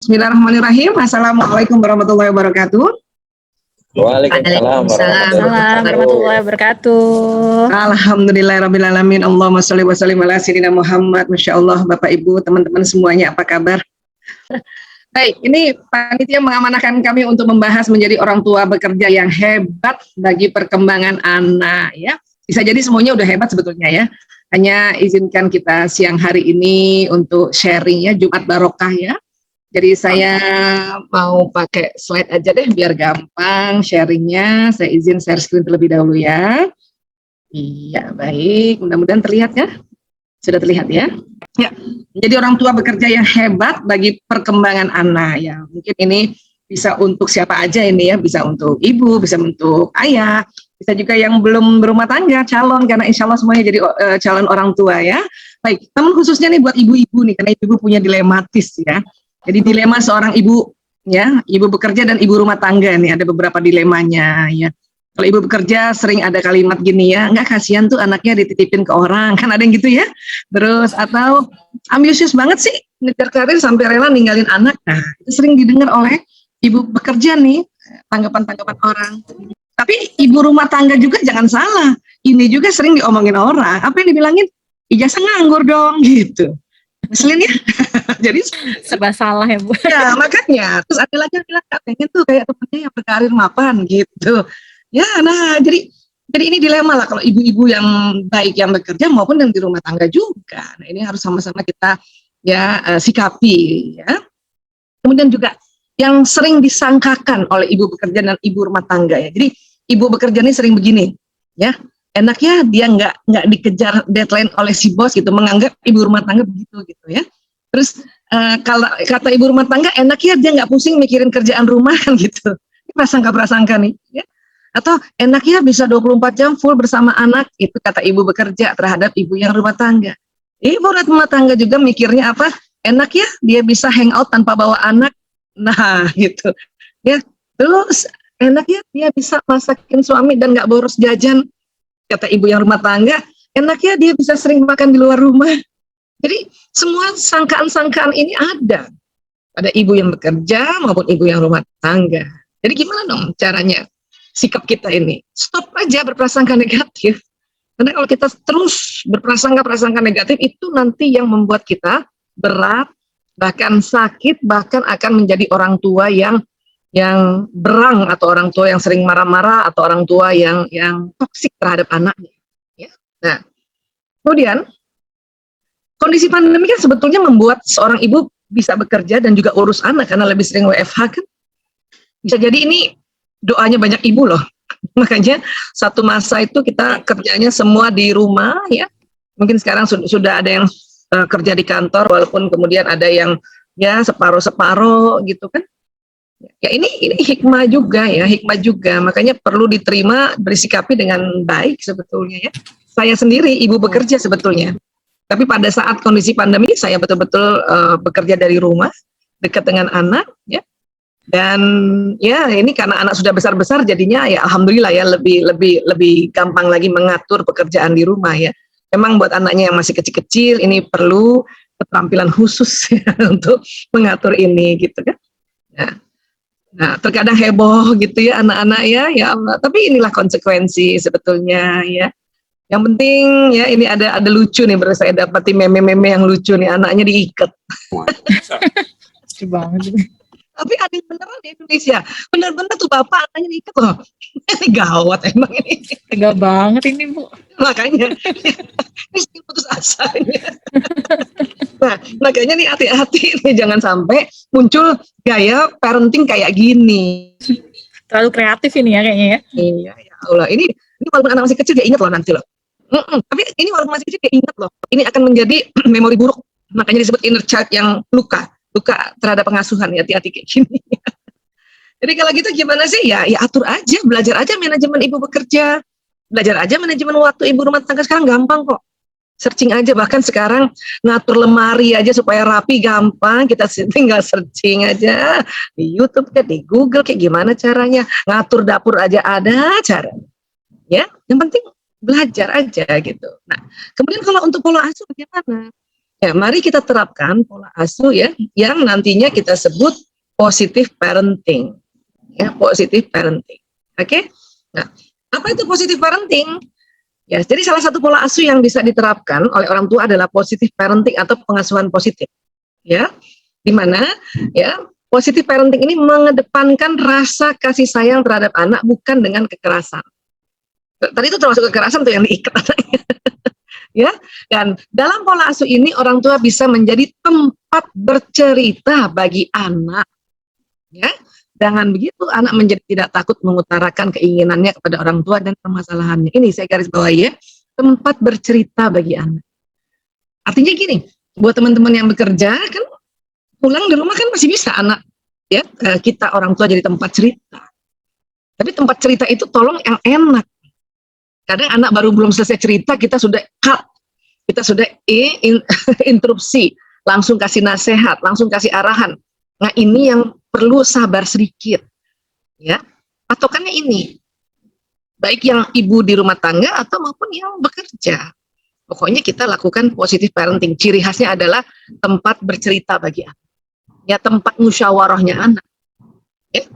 Bismillahirrahmanirrahim. Assalamualaikum warahmatullahi wabarakatuh. Waalaikumsalam warahmatullahi wabarakatuh. Alhamdulillahirrabbilalamin. Allahumma sholli wa sallim ala sayyidina Muhammad. Masya Allah, Bapak Ibu, teman-teman semuanya, apa kabar? Baik, ini panitia mengamanahkan kami untuk membahas menjadi orang tua bekerja yang hebat bagi perkembangan anak, ya. Bisa jadi semuanya udah hebat sebetulnya, ya. Hanya izinkan kita siang hari ini untuk sharing, ya, Jumat Barokah, ya. Jadi saya mau pakai slide aja deh biar gampang sharingnya. Saya izin share screen terlebih dahulu, ya. Iya, baik. Mudah-mudahan terlihat, ya. Sudah terlihat, ya. Ya, jadi orang tua bekerja yang hebat bagi perkembangan anak, ya. Mungkin ini bisa untuk siapa aja ini, ya. Bisa untuk ibu, bisa untuk ayah, bisa juga yang belum berumah tangga, calon, karena insya Allah semuanya jadi calon orang tua, ya. Baik, namun khususnya nih buat ibu-ibu nih, karena ibu punya dilematis, ya. Jadi dilema seorang ibu, ya, ibu bekerja dan ibu rumah tangga nih, ada beberapa dilemanya, ya. Kalau ibu bekerja sering ada kalimat gini, ya, enggak, kasihan tuh anaknya dititipin ke orang, kan ada yang gitu, ya. Terus atau ambisius banget sih ngejar karir sampai rela ninggalin anak. Nah, itu sering didengar oleh ibu bekerja nih, tanggapan-tanggapan orang. Tapi ibu rumah tangga juga jangan salah, ini juga sering diomongin orang. Apa yang dibilangin? Ijazah nganggur dong, gitu. Ngeselin, ya. Jadi serba salah, ya, Bu. Ya, makanya terus ada lagi yang bilang pengen tuh kayak temennya yang berkarir mapan gitu. Ya, nah jadi ini dilema lah kalau ibu-ibu yang baik yang bekerja maupun yang di rumah tangga juga. Nah, ini harus sama-sama kita ya sikapi, ya. Kemudian juga yang sering disangkakan oleh ibu bekerja dan ibu rumah tangga, ya. Jadi ibu bekerja ini sering begini, ya. Enaknya dia nggak dikejar deadline oleh si bos gitu, menganggap ibu rumah tangga begitu gitu, ya. Terus kalau kata ibu rumah tangga, enaknya dia nggak pusing mikirin kerjaan rumah kan gitu. Ini prasangka nih, ya. Atau enaknya bisa 24 jam full bersama anak, itu kata ibu bekerja terhadap ibu yang rumah tangga. Ibu rumah tangga juga mikirnya apa? Enaknya dia bisa hangout tanpa bawa anak, nah gitu, ya. Terus enaknya dia bisa masakin suami dan nggak boros jajan, kata ibu yang rumah tangga. Enaknya dia bisa sering makan di luar rumah. Jadi semua sangkaan-sangkaan ini ada pada ibu yang bekerja maupun ibu yang rumah tangga. Jadi gimana dong caranya sikap kita ini? Stop aja berprasangka negatif. Karena kalau kita terus berprasangka negatif, itu nanti yang membuat kita berat, bahkan sakit, bahkan akan menjadi orang tua yang berang, atau orang tua yang sering marah-marah, atau orang tua yang toksik terhadap anaknya. Ya. Nah, kemudian kondisi pandemi kan sebetulnya membuat seorang ibu bisa bekerja dan juga urus anak karena lebih sering WFH kan. Bisa jadi ini doanya banyak ibu loh. Makanya satu masa itu kita kerjanya semua di rumah, ya. Mungkin sekarang sudah ada yang kerja di kantor, walaupun kemudian ada yang ya separuh-separuh gitu kan. Ya ini hikmah juga, ya, hikmah juga. Makanya perlu diterima, bersikapi dengan baik sebetulnya, ya. Saya sendiri ibu bekerja sebetulnya. Tapi pada saat kondisi pandemi saya betul-betul bekerja dari rumah, dekat dengan anak, ya. Dan ya ini karena anak sudah besar-besar jadinya ya alhamdulillah ya lebih gampang lagi mengatur pekerjaan di rumah, ya. Memang buat anaknya yang masih kecil-kecil ini perlu keterampilan khusus ya, untuk mengatur ini gitu kan. Nah, terkadang heboh gitu ya anak-anak, ya Allah. Tapi inilah konsekuensi sebetulnya, ya. Yang penting ya ini ada lucu nih, baru saya dapati meme-meme yang lucu nih, anaknya diikat. Lucu banget. Tapi ada yang beneran di Indonesia, bener-bener tuh bapak anaknya diikat loh. Ini gawat emang ini. Tega banget ini, Bu. Makanya ini putus asa. Nah, makanya nih hati-hati nih, jangan sampai muncul gaya parenting kayak gini. Terlalu kreatif ini ya kayaknya, ya. Iya, ya Allah. Ini walaupun anak masih kecil dia ingat loh nanti loh. Tapi ini walaupun masih kecil dia ingat loh. Ini akan menjadi memori buruk. Makanya disebut inner child yang luka terhadap pengasuhan. Hati-hati kayak gini. Jadi kalau gitu gimana sih? Ya atur aja, belajar aja manajemen ibu bekerja. Belajar aja manajemen waktu ibu rumah tangga, sekarang gampang kok. Searching aja, bahkan sekarang ngatur lemari aja supaya rapi gampang, kita tinggal searching aja di YouTube kayak di Google kayak gimana caranya, ngatur dapur aja ada caranya, ya. Yang penting belajar aja gitu. Nah, kemudian kalau untuk pola asuh bagaimana? Ya, mari kita terapkan pola asuh ya, yang nantinya kita sebut positive parenting. Ya, positive parenting. Oke? Nah, apa itu positive parenting? Ya, jadi salah satu pola asuh yang bisa diterapkan oleh orang tua adalah positive parenting atau pengasuhan positif. Ya, di mana ya positive parenting ini mengedepankan rasa kasih sayang terhadap anak bukan dengan kekerasan. Tadi itu termasuk kekerasan tuh yang diikat anaknya. Ya, dan dalam pola asuh ini orang tua bisa menjadi tempat bercerita bagi anak. Ya, jangan begitu anak menjadi tidak takut mengutarakan keinginannya kepada orang tua dan permasalahannya. Ini saya garis bawahi ya, tempat bercerita bagi anak. Artinya gini, buat teman-teman yang bekerja kan pulang di rumah kan masih bisa anak ya kita orang tua jadi tempat cerita. Tapi tempat cerita itu tolong yang enak. Kadang anak baru belum selesai cerita kita sudah cut, kita sudah interupsi, langsung kasih nasihat, langsung kasih arahan. Nah ini yang perlu sabar sedikit, ya. Patokannya ini, baik yang ibu di rumah tangga atau maupun yang bekerja. Pokoknya kita lakukan positive parenting. Ciri khasnya adalah tempat bercerita bagi anak, ya tempat musyawarahnya anak. Ya.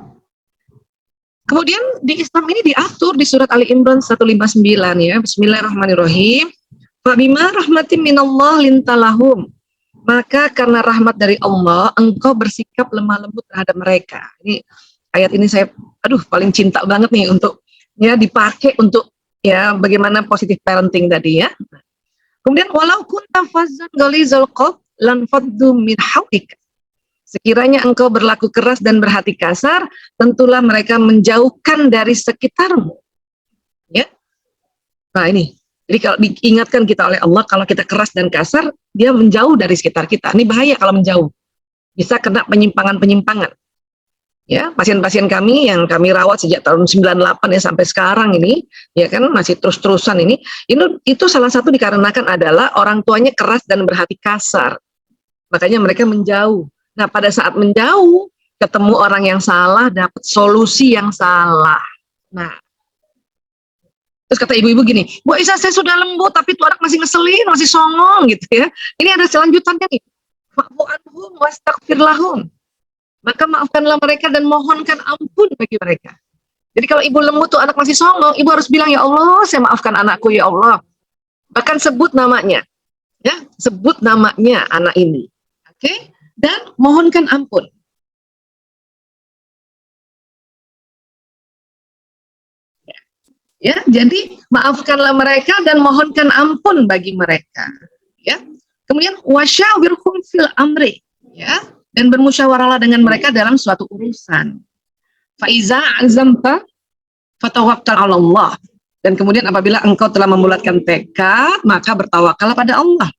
Kemudian di Islam ini diatur di surat Ali Imran 159 ya. Bismillahirrahmanirrahim. Fabima rahmatin minallah lintalahum. Maka karena rahmat dari Allah, engkau bersikap lemah lembut terhadap mereka. Ini ayat ini saya paling cinta banget nih untuk ya dipakai untuk ya bagaimana positive parenting tadi ya. Kemudian walau kunta fazzan ghalizal qalb lan faddu min hawlik. Sekiranya engkau berlaku keras dan berhati kasar, tentulah mereka menjauhkan dari sekitarmu. Ya. Nah ini, jadi kalau diingatkan kita oleh Allah, kalau kita keras dan kasar, dia menjauh dari sekitar kita. Ini bahaya kalau menjauh. Bisa kena penyimpangan-penyimpangan. Ya, pasien-pasien kami yang kami rawat sejak tahun 98 ya sampai sekarang ini, ya kan masih terus-terusan ini itu salah satu dikarenakan adalah orang tuanya keras dan berhati kasar. Makanya mereka menjauh. Nah, pada saat menjauh, ketemu orang yang salah, dapat solusi yang salah. Nah, terus kata ibu-ibu gini, Bu Isa saya sudah lembut, tapi tuh anak masih ngeselin, masih songong gitu ya. Ini ada selanjutannya nih. Fa'fu anhum wastaghfir lahum. Maka maafkanlah mereka dan mohonkan ampun bagi mereka. Jadi kalau ibu lembut tuh anak masih songong, ibu harus bilang, ya Allah, saya maafkan anakku, ya Allah. Bahkan sebut namanya. Ya, sebut namanya anak ini. Oke? Dan mohonkan ampun. Ya, jadi maafkanlah mereka dan mohonkan ampun bagi mereka. Ya, kemudian wasyawirhum fil amri. Ya, dan bermusyawarahlah dengan mereka dalam suatu urusan. Faiza azamta fatawakkal 'ala Allah. Dan kemudian apabila engkau telah membulatkan tekad, maka bertawakallah pada Allah.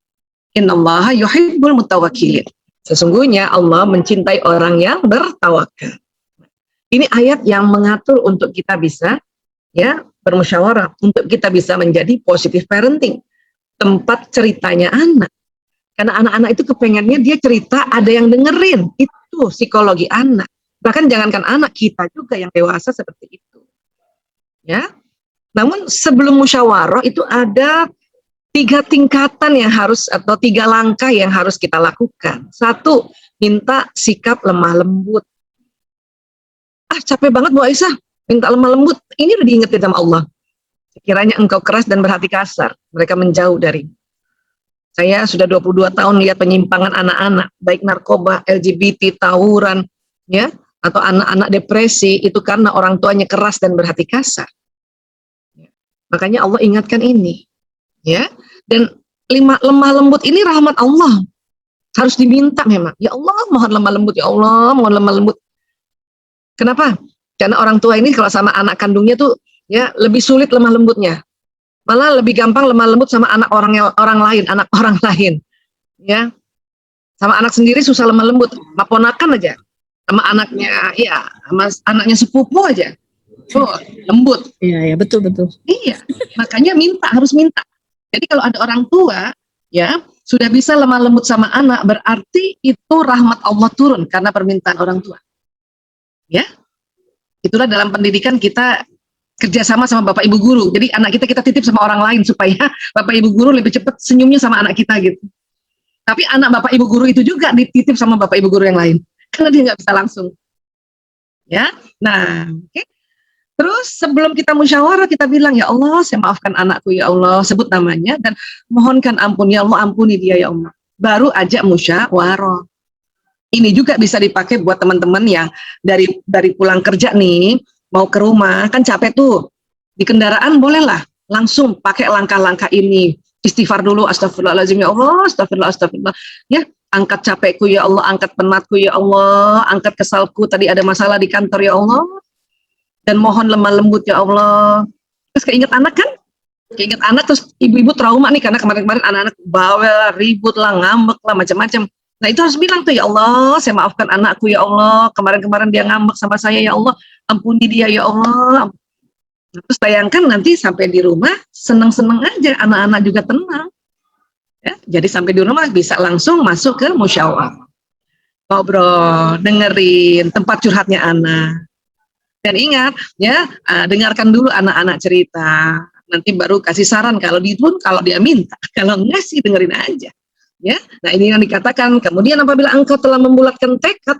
Innallaha yuhibbul mutawakkilin. Sesungguhnya Allah mencintai orang yang bertawakal. Ini ayat yang mengatur untuk kita bisa ya bermusyawarah, untuk kita bisa menjadi positive parenting, tempat ceritanya anak. Karena anak-anak itu kepengennya dia cerita, ada yang dengerin. Itu psikologi anak. Bahkan jangankan anak, kita juga yang dewasa seperti itu. Ya. Namun sebelum musyawarah itu ada 3 tingkatan yang harus atau 3 langkah yang harus kita lakukan. 1, minta sikap lemah lembut. Capek banget Bu Aisyah, minta lemah lembut. Ini udah diingetin sama Allah. Sekiranya engkau keras dan berhati kasar, mereka menjauh dari. Saya sudah 22 tahun lihat penyimpangan anak-anak, baik narkoba, LGBT, tawuran, ya, atau anak-anak depresi, itu karena orang tuanya keras dan berhati kasar. Makanya Allah ingatkan ini. Ya, dan lemah lembut ini rahmat Allah, harus diminta memang. Ya Allah, mohon lemah lembut, ya Allah, mohon lemah lembut. Kenapa? Karena orang tua ini kalau sama anak kandungnya tuh ya lebih sulit lemah lembutnya, malah lebih gampang lemah lembut sama anak orang lain, ya. Sama anak sendiri susah lemah lembut, sama ponakan aja, sama anaknya, ya, sama anaknya sepupu aja, lembut. Iya, betul. Iya, makanya harus minta. Jadi kalau ada orang tua ya sudah bisa lemah lembut sama anak, berarti itu rahmat Allah turun karena permintaan orang tua. Ya, itulah dalam pendidikan kita kerjasama sama bapak ibu guru. Jadi anak kita titip sama orang lain supaya bapak ibu guru lebih cepat senyumnya sama anak kita gitu. Tapi anak bapak ibu guru itu juga dititip sama bapak ibu guru yang lain, karena dia nggak bisa langsung. Ya, nah, oke. Terus sebelum kita musyawarah kita bilang, ya Allah, saya maafkan anakku ya Allah, sebut namanya dan mohonkan ampun ya Allah, ampuni dia ya Allah. Baru ajak musyawarah. Ini juga bisa dipakai buat teman-teman yang dari pulang kerja nih mau ke rumah, kan capek tuh. Di kendaraan bolehlah langsung pakai langkah-langkah ini. Istighfar dulu, astagfirullahaladzim ya Allah, astagfirullah. Ya, angkat capekku ya Allah, angkat penatku ya Allah, angkat kesalku, tadi ada masalah di kantor ya Allah, dan mohon lemah lembut ya Allah. Terus keinget anak kan? Keinget anak, terus ibu-ibu trauma nih, karena kemarin-kemarin anak-anak bawel, ribut lah, ngambek lah, macam-macam. Nah itu harus bilang tuh, ya Allah, saya maafkan anakku ya Allah, kemarin-kemarin dia ngambek sama saya ya Allah, ampuni dia ya Allah. Terus bayangkan nanti sampai di rumah seneng-seneng aja, anak-anak juga tenang. Ya, jadi sampai di rumah bisa langsung masuk ke musyawarah, ngobrol, dengerin tempat curhatnya anak. Dan ingat ya, dengarkan dulu anak-anak cerita. Nanti baru kasih saran kalau dia minta. Kalau enggak sih dengerin aja. Ya, nah ini yang dikatakan. Kemudian apabila engkau telah membulatkan tekad,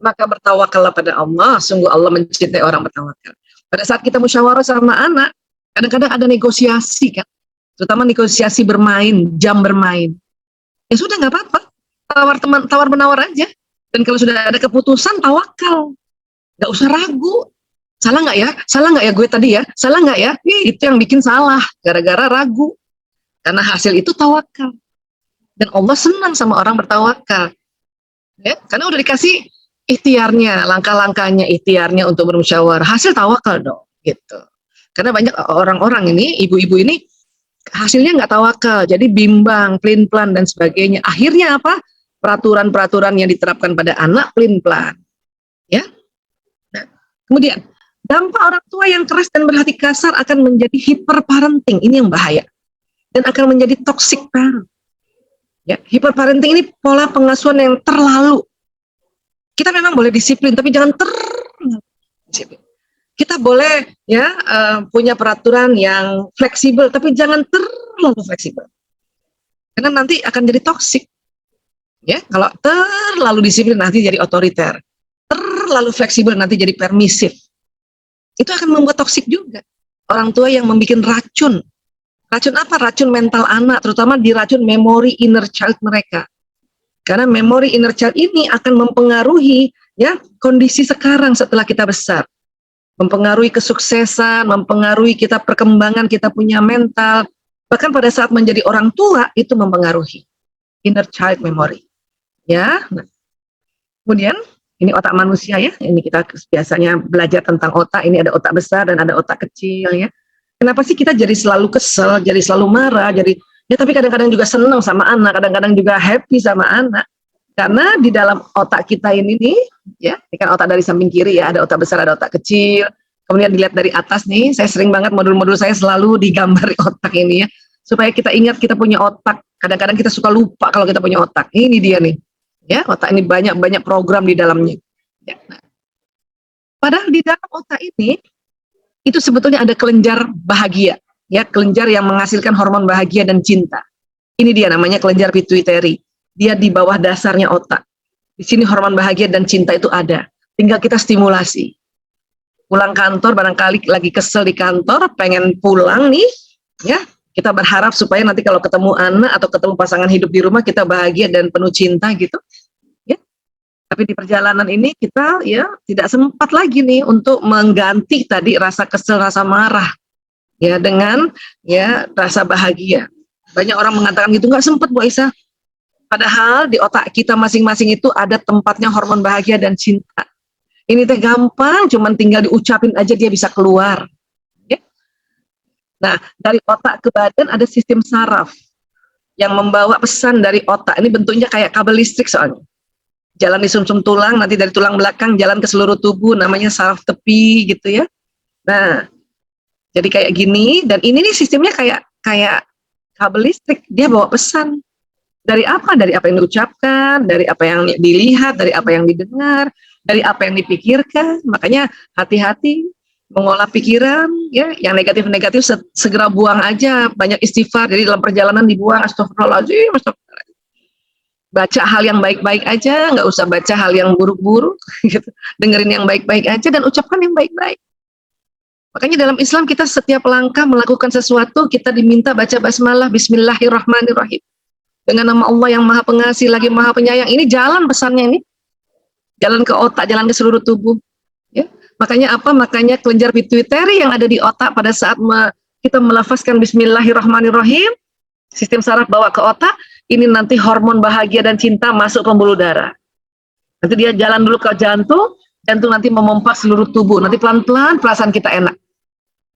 maka bertawakallah pada Allah. Sungguh Allah mencintai orang bertawakal. Pada saat kita musyawarah sama anak, kadang-kadang ada negosiasi kan, terutama negosiasi bermain, jam bermain. Ya sudah nggak apa-apa, tawar menawar aja. Dan kalau sudah ada keputusan, tawakal, nggak usah ragu. Salah nggak ya? Salah nggak ya gue tadi ya? Salah nggak ya? Itu yang bikin salah, gara-gara ragu. Karena hasil itu tawakal. Dan Allah senang sama orang bertawakal. Ya, karena udah dikasih ikhtiarnya, langkah-langkahnya, ikhtiarnya untuk bermusyawarah, hasil tawakal dong, gitu. Karena banyak orang-orang ini, ibu-ibu ini, hasilnya nggak tawakal, jadi bimbang, pelin-pelan dan sebagainya. Akhirnya apa? Peraturan-peraturan yang diterapkan pada anak pelin-pelan, ya. Nah, kemudian dampak orang tua yang keras dan berhati kasar akan menjadi hyperparenting, ini yang bahaya, dan akan menjadi toxic parent. Ya, hyperparenting ini pola pengasuhan yang terlalu. Kita memang boleh disiplin, tapi jangan disiplin. Kita boleh ya punya peraturan yang fleksibel, tapi jangan terlalu fleksibel. Karena nanti akan jadi toksik. Ya, kalau terlalu disiplin nanti jadi otoriter. Terlalu fleksibel nanti jadi permisif. Itu akan membuat toksik juga. Orang tua yang membuat racun. Racun apa? Racun mental anak, terutama diracun memori inner child mereka. Karena memori inner child ini akan mempengaruhi ya kondisi sekarang setelah kita besar, mempengaruhi kesuksesan, mempengaruhi kita perkembangan, kita punya mental, bahkan pada saat menjadi orang tua itu mempengaruhi inner child memory. Ya, nah. Kemudian ini otak manusia ya, ini kita biasanya belajar tentang otak. Ini ada otak besar dan ada otak kecil ya. Kenapa sih kita jadi selalu kesel, jadi selalu marah, ya tapi kadang-kadang juga senang sama anak, kadang-kadang juga happy sama anak. Karena di dalam otak kita ini nih, ya, ini kan otak dari samping kiri ya, ada otak besar, ada otak kecil. Kemudian dilihat dari atas nih, saya sering banget modul-modul saya selalu digambar otak ini ya, supaya kita ingat kita punya otak. Kadang-kadang kita suka lupa kalau kita punya otak. Ini dia nih, ya, otak ini banyak program di dalamnya. Ya, nah. Padahal di dalam otak ini, itu sebetulnya ada kelenjar bahagia. Ya, kelenjar yang menghasilkan hormon bahagia dan cinta. Ini dia namanya kelenjar pituitary. Dia di bawah dasarnya otak. Di sini hormon bahagia dan cinta itu ada. Tinggal kita stimulasi. Pulang kantor, barangkali lagi kesel di kantor, pengen pulang nih, ya. Kita berharap supaya nanti kalau ketemu anak atau ketemu pasangan hidup di rumah kita bahagia dan penuh cinta gitu. Ya. Tapi di perjalanan ini kita ya tidak sempat lagi nih untuk mengganti tadi rasa kesel, rasa marah. Ya, dengan ya rasa bahagia. Banyak orang mengatakan gitu, nggak sempat Bu Aisyah. Padahal di otak kita masing-masing itu ada tempatnya hormon bahagia dan cinta. Ini teh gampang, cuman tinggal diucapin aja dia bisa keluar. Ya. Nah, dari otak ke badan ada sistem saraf yang membawa pesan dari otak. Ini bentuknya kayak kabel listrik soalnya. Jalan di sumsum tulang, nanti dari tulang belakang jalan ke seluruh tubuh, namanya saraf tepi gitu ya. Nah, jadi kayak gini, dan ini nih sistemnya kayak kabel listrik, dia bawa pesan. Dari apa? Dari apa yang diucapkan, dari apa yang dilihat, dari apa yang didengar, dari apa yang dipikirkan. Makanya hati-hati mengolah pikiran, ya, yang negatif-negatif segera buang aja, banyak istighfar. Jadi dalam perjalanan dibuang, astagfirullahaladzim, astagfirullahaladzim. Baca hal yang baik-baik aja, nggak usah baca hal yang buruk-buruk, gitu. Dengerin yang baik-baik aja dan ucapkan yang baik-baik. Makanya dalam Islam kita setiap langkah melakukan sesuatu, kita diminta baca basmalah, bismillahirrahmanirrahim. Dengan nama Allah yang maha pengasih, lagi maha penyayang. Ini jalan pesannya ini. Jalan ke otak, jalan ke seluruh tubuh. Ya. Makanya apa? Makanya kelenjar pituitari yang ada di otak pada saat kita melafazkan bismillahirrahmanirrahim, sistem saraf bawa ke otak, ini nanti hormon bahagia dan cinta masuk pembuluh darah. Nanti dia jalan dulu ke jantung, jantung nanti memompa seluruh tubuh. Nanti pelan-pelan perasaan kita enak.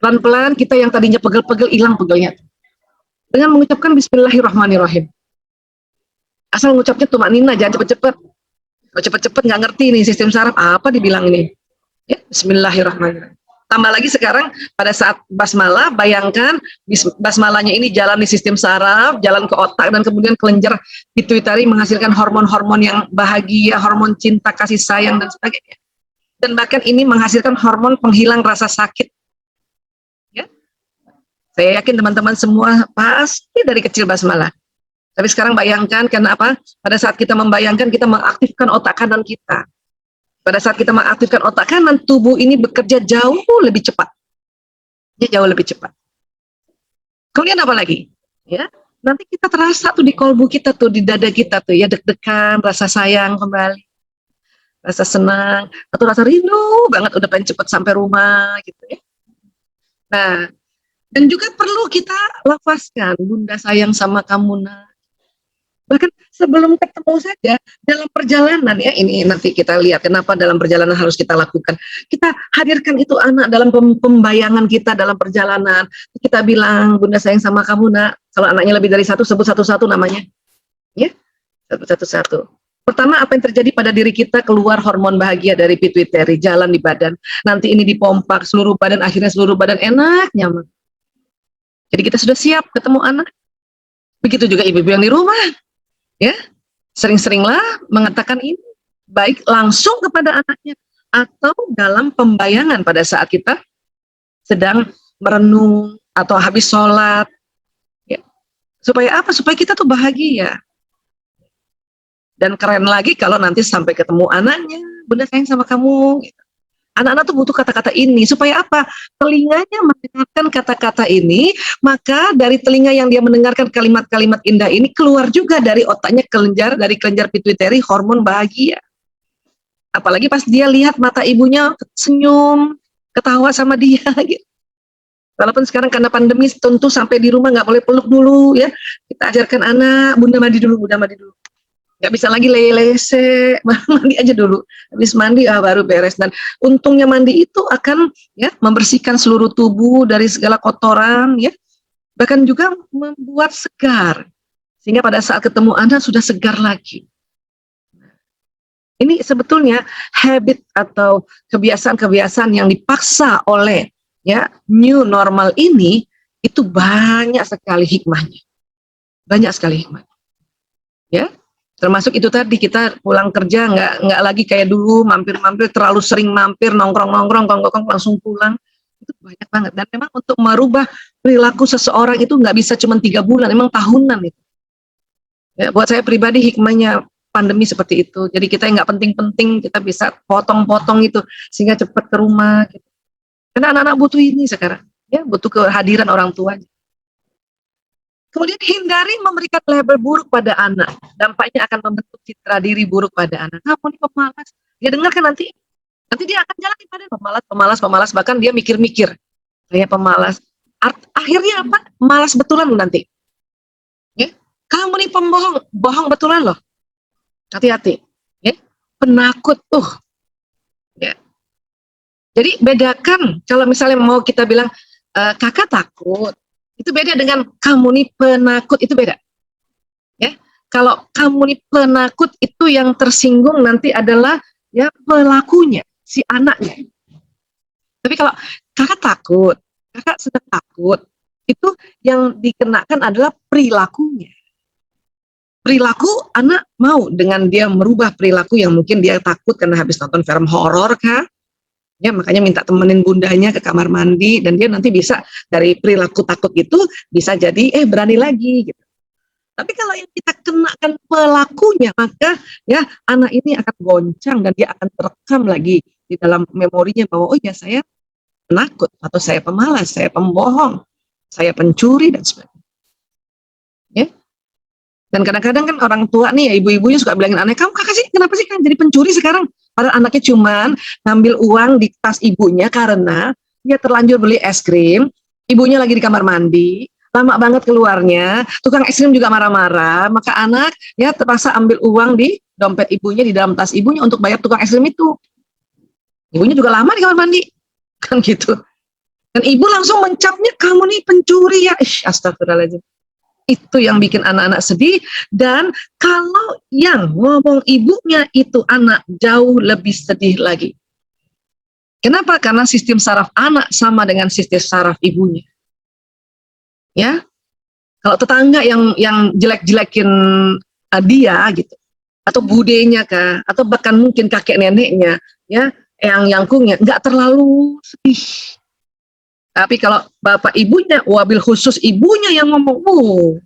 Pelan-pelan kita yang tadinya pegel-pegel, hilang pegelnya. Dengan mengucapkan bismillahirrahmanirrahim. Asal mengucapnya tumaknina, jangan cepet-cepet. Kalau cepet-cepet nggak ngerti nih sistem saraf, apa dibilang ini. Ya, bismillahirrahmanirrahim. Tambah lagi sekarang pada saat basmalah, bayangkan basmalahnya ini jalan di sistem saraf, jalan ke otak, dan kemudian kelenjar pituitari menghasilkan hormon-hormon yang bahagia, hormon cinta, kasih sayang, dan sebagainya. Dan bahkan ini menghasilkan hormon penghilang rasa sakit. Ya. Saya yakin teman-teman semua pasti dari kecil basmalah. Tapi sekarang bayangkan, karena apa? Pada saat kita membayangkan, kita mengaktifkan otak kanan kita. Pada saat kita mengaktifkan otak kanan, tubuh ini bekerja jauh lebih cepat. Dia jauh lebih cepat. Kemudian apa lagi? Ya, nanti kita terasa tuh di kolbu kita tuh, di dada kita tuh, ya deg-degan, rasa sayang kembali, rasa senang, atau rasa rindu banget udah pengen cepat sampai rumah, gitu ya. Nah, dan juga perlu kita lafazkan, Bunda sayang sama kamu nak. Bahkan sebelum ketemu saja dalam perjalanan, ya ini nanti kita lihat kenapa dalam perjalanan harus kita lakukan. Kita hadirkan itu anak dalam pembayangan kita dalam perjalanan. Kita bilang Bunda sayang sama kamu nak. Kalau anaknya lebih dari satu, sebut satu-satu namanya. Ya, sebut satu-satu. Pertama, apa yang terjadi pada diri kita, keluar hormon bahagia dari pituitari, jalan di badan. Nanti ini dipompa ke seluruh badan, akhirnya seluruh badan enak, nyaman. Jadi kita sudah siap ketemu anak. Begitu juga ibu-ibu yang di rumah. Ya, sering-seringlah mengatakan ini, baik langsung kepada anaknya atau dalam pembayangan pada saat kita sedang merenung atau habis sholat. Ya. Supaya apa? Supaya kita tuh bahagia. Dan keren lagi kalau nanti sampai ketemu anaknya, Bunda sayang sama kamu. Gitu. Anak-anak tuh butuh kata-kata ini, supaya apa? Telinganya mendengarkan kata-kata ini, maka dari telinga yang dia mendengarkan kalimat-kalimat indah ini, keluar juga dari otaknya dari kelenjar pituitari hormon bahagia. Apalagi pas dia lihat mata ibunya senyum, ketawa sama dia. Gitu. Walaupun sekarang karena pandemi, tentu sampai di rumah nggak boleh peluk dulu, ya. Kita ajarkan anak, Bunda mandi dulu, Bunda mandi dulu. Nggak bisa lagi lele-lese, mandi aja dulu. Habis mandi baru beres. Dan untungnya mandi itu akan ya membersihkan seluruh tubuh dari segala kotoran, ya. Bahkan juga membuat segar. Sehingga pada saat ketemu anak sudah segar lagi. Ini sebetulnya habit atau kebiasaan-kebiasaan yang dipaksa oleh ya new normal ini, itu banyak sekali hikmahnya. Banyak sekali hikmahnya. Ya. Termasuk itu tadi, kita pulang kerja nggak lagi kayak dulu mampir-mampir, terlalu sering mampir, nongkrong-nongkrong, kongkong langsung pulang. Itu banyak banget. Dan memang untuk merubah perilaku seseorang itu nggak bisa cuma 3 bulan, memang tahunan itu. Ya, buat saya pribadi hikmahnya pandemi seperti itu. Jadi kita yang nggak penting-penting, kita bisa potong-potong itu sehingga cepat ke rumah. Gitu. Karena anak-anak butuh ini sekarang, ya butuh kehadiran orang tuanya. Kemudian hindari memberikan label buruk pada anak. Dampaknya akan membentuk citra diri buruk pada anak. Kamu ini pemalas. Dia dengarkan nanti dia akan jalan di badan pemalas. Bahkan dia mikir-mikir. Kayak pemalas. Akhirnya apa? Malas betulan nanti. Ya? Kamu ini pembohong. Bohong betulan loh. Hati-hati. Ya? Penakut tuh. Ya. Jadi bedakan. Kalau misalnya mau kita bilang, kakak takut. Itu beda dengan kamu nih penakut, itu beda. Ya, kalau kamu nih penakut itu yang tersinggung nanti adalah ya pelakunya, si anaknya. Tapi kalau kakak takut, kakak sedang takut, itu yang dikenakan adalah perilakunya. Perilaku anak mau dengan dia merubah perilaku yang mungkin dia takut karena habis nonton film horor kah? Ya, makanya minta temenin bundanya ke kamar mandi, dan dia nanti bisa dari perilaku takut itu bisa jadi berani lagi gitu. Tapi kalau yang kita kenakan bukan pelakunya, maka ya anak ini akan goncang dan dia akan terekam lagi di dalam memorinya bahwa oh ya saya penakut atau saya pemalas, saya pembohong, saya pencuri dan sebagainya. Ya. Dan kadang-kadang kan orang tua nih, ya, ibu-ibunya suka bilangin anak, kamu kakak sih kenapa sih kan jadi pencuri sekarang? Padahal anaknya cuman ngambil uang di tas ibunya karena dia terlanjur beli es krim, ibunya lagi di kamar mandi, lama banget keluarnya, tukang es krim juga marah-marah, maka anak ya terpaksa ambil uang di dompet ibunya, di dalam tas ibunya untuk bayar tukang es krim itu. Ibunya juga lama di kamar mandi, kan gitu. Dan ibu langsung mencapnya, kamu nih pencuri ya. Astagfirullahaladzim. Itu yang bikin anak-anak sedih. Dan kalau yang ngomong ibunya itu anak jauh lebih sedih lagi. Kenapa? Karena sistem saraf anak sama dengan sistem saraf ibunya. Ya, kalau tetangga yang jelek-jelekin dia gitu, atau budenya kah, atau bahkan mungkin kakek neneknya, ya, yang yangkungnya nggak terlalu sedih. Tapi kalau bapak ibunya, wabil khusus ibunya yang ngomong,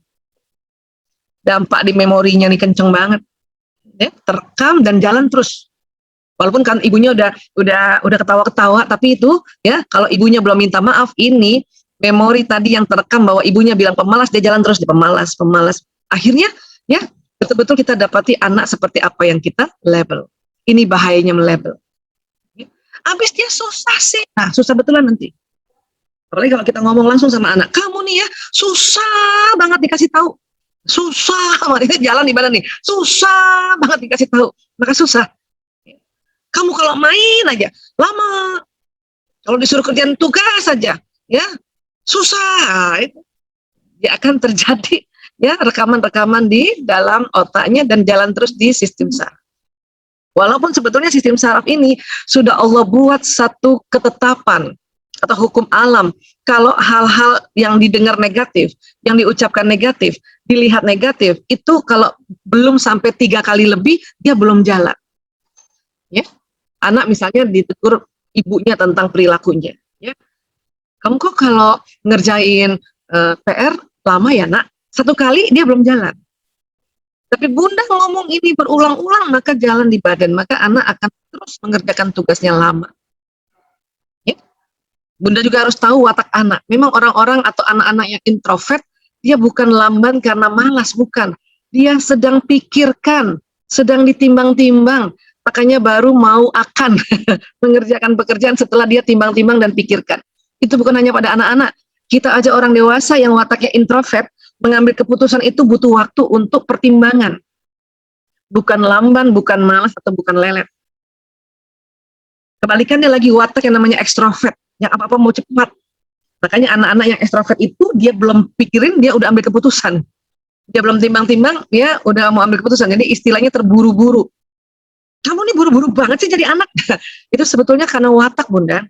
dampak di memorinya nih kenceng banget, ya, terekam dan jalan terus. Walaupun kan ibunya udah ketawa-ketawa, tapi itu ya kalau ibunya belum minta maaf, ini memori tadi yang terekam bahwa ibunya bilang pemalas, dia jalan terus di pemalas. Akhirnya ya betul-betul kita dapati anak seperti apa yang kita label. Ini bahayanya melabel. Habis dia susah sih, nah susah betulan nanti. Apalagi kalau kita ngomong langsung sama anak, kamu nih ya susah banget dikasih tahu, susah banget ini jalan di mana nih, susah banget dikasih tahu, maka susah. Kamu kalau main aja lama, kalau disuruh kerjaan tugas saja, ya susah. Itu dia akan terjadi ya rekaman-rekaman di dalam otaknya dan jalan terus di sistem saraf. Walaupun sebetulnya sistem saraf ini sudah Allah buat satu ketetapan atau hukum alam, kalau hal-hal yang didengar negatif, yang diucapkan negatif, dilihat negatif, itu kalau belum sampai 3 kali lebih, dia belum jalan. Ya, anak misalnya ditegur ibunya tentang perilakunya. Ya, kamu kok kalau ngerjain PR lama ya nak? 1 kali dia belum jalan. Tapi bunda ngomong ini berulang-ulang, maka jalan di badan, maka anak akan terus mengerjakan tugasnya lama. Bunda juga harus tahu watak anak. Memang orang-orang atau anak-anak yang introvert, dia bukan lamban karena malas, bukan. Dia sedang pikirkan, sedang ditimbang-timbang, makanya baru mau akan mengerjakan pekerjaan setelah dia timbang-timbang dan pikirkan. Itu bukan hanya pada anak-anak. Kita aja orang dewasa yang wataknya introvert, mengambil keputusan itu butuh waktu untuk pertimbangan. Bukan lamban, bukan malas, atau bukan lelet. Kebalikannya lagi watak yang namanya ekstrovert, yang apa-apa mau cepat. Makanya anak-anak yang ekstrovert itu dia belum pikirin, dia udah ambil keputusan. Dia belum timbang-timbang, dia udah mau ambil keputusan. Jadi istilahnya terburu-buru. Kamu nih buru-buru banget sih jadi anak. Itu sebetulnya karena watak bunda.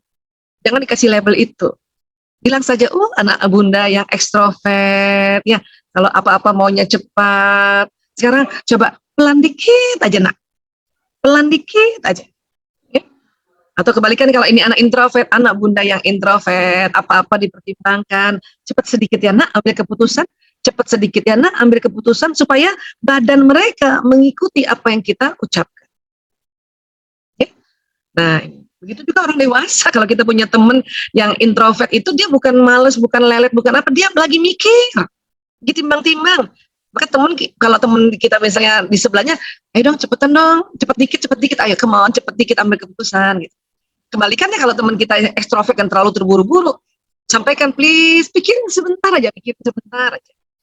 Jangan dikasih label itu. Bilang saja, anak bunda yang ekstrovert, ya kalau apa-apa maunya cepat. Sekarang coba pelan dikit aja nak. Pelan dikit aja. Atau kebalikan kalau ini anak introvert, anak bunda yang introvert, apa-apa dipertimbangkan, cepat sedikit ya nak ambil keputusan, cepat sedikit ya nak ambil keputusan supaya badan mereka mengikuti apa yang kita ucapkan. Ya? Nah, begitu juga orang dewasa, kalau kita punya teman yang introvert itu dia bukan males, bukan lelet, bukan apa, dia lagi mikir, ditimbang-timbang. Maka kalau teman kita misalnya di sebelahnya, ayo dong cepetan dong, cepet dikit, ayo come on, cepet dikit ambil keputusan gitu. Kebalikannya kalau teman kita ekstrovert yang terlalu terburu-buru, sampaikan please, pikirin sebentar aja,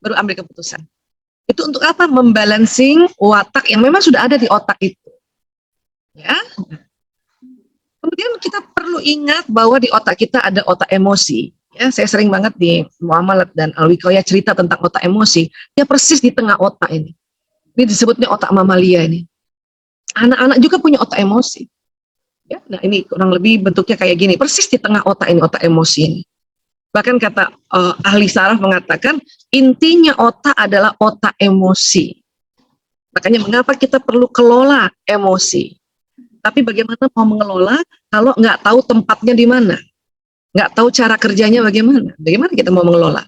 baru ambil keputusan. Itu untuk apa? Membalancing watak yang memang sudah ada di otak itu. Ya. Kemudian kita perlu ingat bahwa di otak kita ada otak emosi. Ya, saya sering banget di Muamalat dan Al-Wiqayah cerita tentang otak emosi. Dia persis di tengah otak ini. Ini disebutnya otak mamalia ini. Anak-anak juga punya otak emosi. Ya, nah ini kurang lebih bentuknya kayak gini, persis di tengah otak ini, otak emosi ini. Bahkan kata ahli saraf mengatakan, intinya otak adalah otak emosi. Makanya mengapa kita perlu kelola emosi. Tapi bagaimana mau mengelola kalau nggak tahu tempatnya di mana, nggak tahu cara kerjanya bagaimana kita mau mengelola.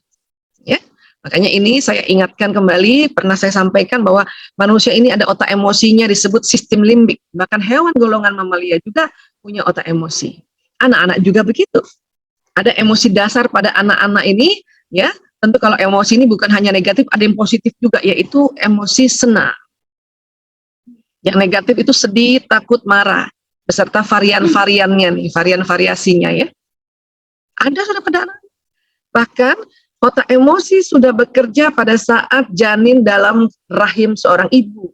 Ya, Makanya ini saya ingatkan kembali, pernah saya sampaikan bahwa manusia ini ada otak emosinya disebut sistem limbik. Bahkan hewan golongan mamalia juga punya otak emosi. Anak-anak juga begitu. Ada emosi dasar pada anak-anak ini, ya. Tentu kalau emosi ini bukan hanya negatif, ada yang positif juga, yaitu emosi senang. Yang negatif itu sedih, takut, marah, beserta varian-variannya nih, varian-variasinya ya. Ada sudah pada anak. Bahkan otak emosi sudah bekerja pada saat janin dalam rahim seorang ibu.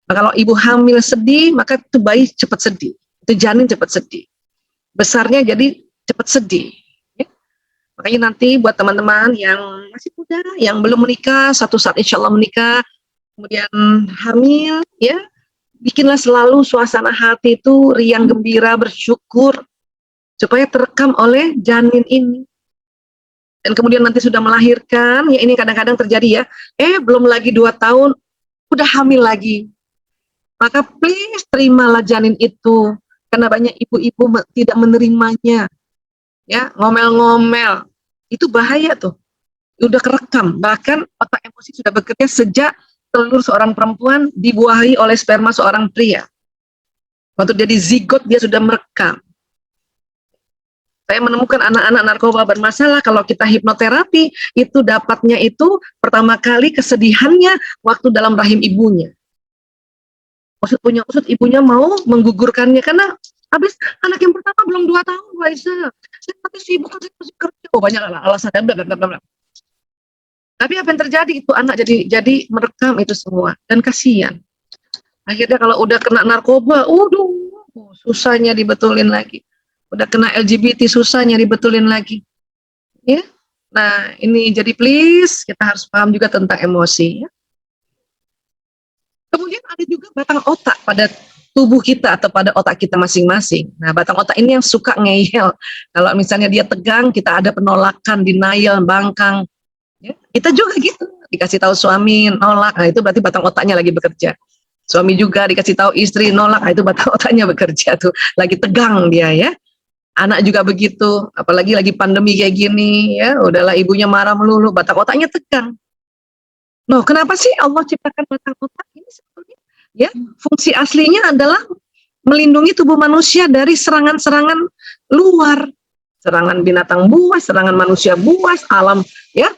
Nah, kalau ibu hamil sedih, maka itu bayi cepat sedih. Itu janin cepat sedih. Besarnya jadi cepat sedih. Ya. Makanya nanti buat teman-teman yang masih muda, yang belum menikah, satu saat insya Allah menikah, kemudian hamil, ya, bikinlah selalu suasana hati itu riang gembira, bersyukur, supaya terekam oleh janin ini. Dan kemudian nanti sudah melahirkan, ya ini kadang-kadang terjadi ya, belum lagi 2 tahun, udah hamil lagi. Maka please terimalah janin itu, karena banyak ibu-ibu tidak menerimanya. Ya, ngomel-ngomel, itu bahaya tuh, udah kerekam. Bahkan otak emosi sudah bekerja sejak telur seorang perempuan dibuahi oleh sperma seorang pria. Waktu dia di zigot, dia sudah merekam. Saya menemukan anak-anak narkoba bermasalah, kalau kita hipnoterapi, itu dapatnya itu pertama kali kesedihannya waktu dalam rahim ibunya. Maksud ibunya mau menggugurkannya, karena habis anak yang pertama belum 2 tahun, Bu Aisyah. Saya masih sibuk, saya masih kerja. Oh, banyak alasannya, blablabla. Tapi apa yang terjadi itu anak jadi merekam itu semua, dan kasihan. Akhirnya kalau udah kena narkoba, susahnya dibetulin lagi. Udah kena LGBT, susahnya dibetulin lagi. Ya. Nah, ini jadi please kita harus paham juga tentang emosi. Ya. Kemudian ada juga batang otak pada tubuh kita atau pada otak kita masing-masing. Nah, batang otak ini yang suka ngeyel. Kalau misalnya dia tegang, kita ada penolakan, denial, bangkang. Ya, kita juga gitu. Dikasih tahu suami, nolak. Nah, itu berarti batang otaknya lagi bekerja. Suami juga dikasih tahu istri, nolak. Nah, itu batang otaknya bekerja tuh. Lagi tegang dia ya. Anak juga begitu. Apalagi lagi pandemi kayak gini ya. Udahlah ibunya marah melulu, batang otaknya tegang. Loh, kenapa sih Allah ciptakan batang otak ini sebetulnya? Ya, fungsi aslinya adalah melindungi tubuh manusia dari serangan-serangan luar, serangan binatang buas, serangan manusia buas, alam ya,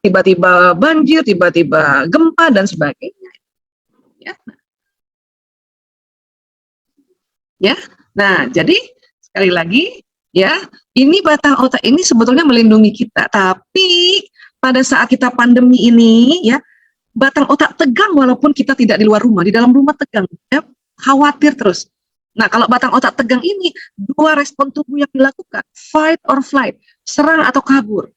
tiba-tiba banjir, tiba-tiba gempa dan sebagainya. Ya, nah jadi sekali lagi ya, ini batang otak ini sebetulnya melindungi kita, tapi pada saat kita pandemi ini ya, batang otak tegang walaupun kita tidak di luar rumah, di dalam rumah tegang, ya, khawatir terus. Nah, kalau batang otak tegang ini, 2 respon tubuh yang dilakukan, fight or flight, serang atau kabur.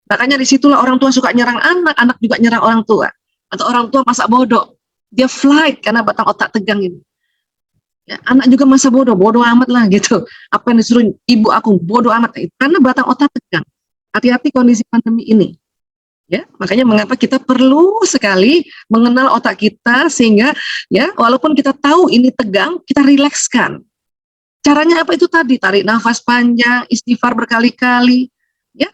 Makanya disitulah orang tua suka nyerang anak, anak juga nyerang orang tua. Atau orang tua masa bodoh, dia flight karena batang otak tegang ini. Ya, anak juga masa bodoh amat lah gitu. Apa yang disuruh ibu aku, bodoh amat. Karena batang otak tegang. Hati-hati kondisi pandemi ini. Ya, makanya mengapa kita perlu sekali mengenal otak kita sehingga ya walaupun kita tahu ini tegang, kita rilekskan. Caranya apa itu tadi? Tarik nafas panjang, istighfar berkali-kali. Ya,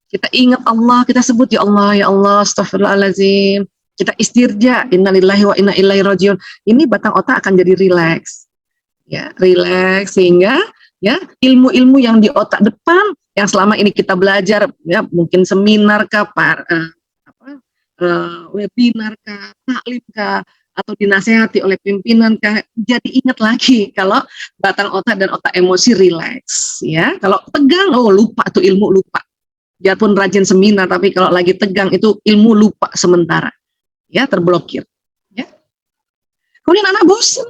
kita ingat Allah, kita sebut ya Allah, astagfirullahaladzim. Kita istirja, innalillahi wa inna ilaihi rajiun. Ini batang otak akan jadi rileks. Ya, rileks sehingga ya ilmu-ilmu yang di otak depan yang selama ini kita belajar ya mungkin seminar kah, webinar kah, taklim kah, atau dinasehati oleh pimpinan kah, jadi ingat lagi kalau batang otak dan otak emosi rileks ya. Kalau tegang lupa tuh ilmu, lupa. Biarpun rajin seminar tapi kalau lagi tegang itu ilmu lupa sementara. Ya, terblokir. Ya. Kemudian anak bosan.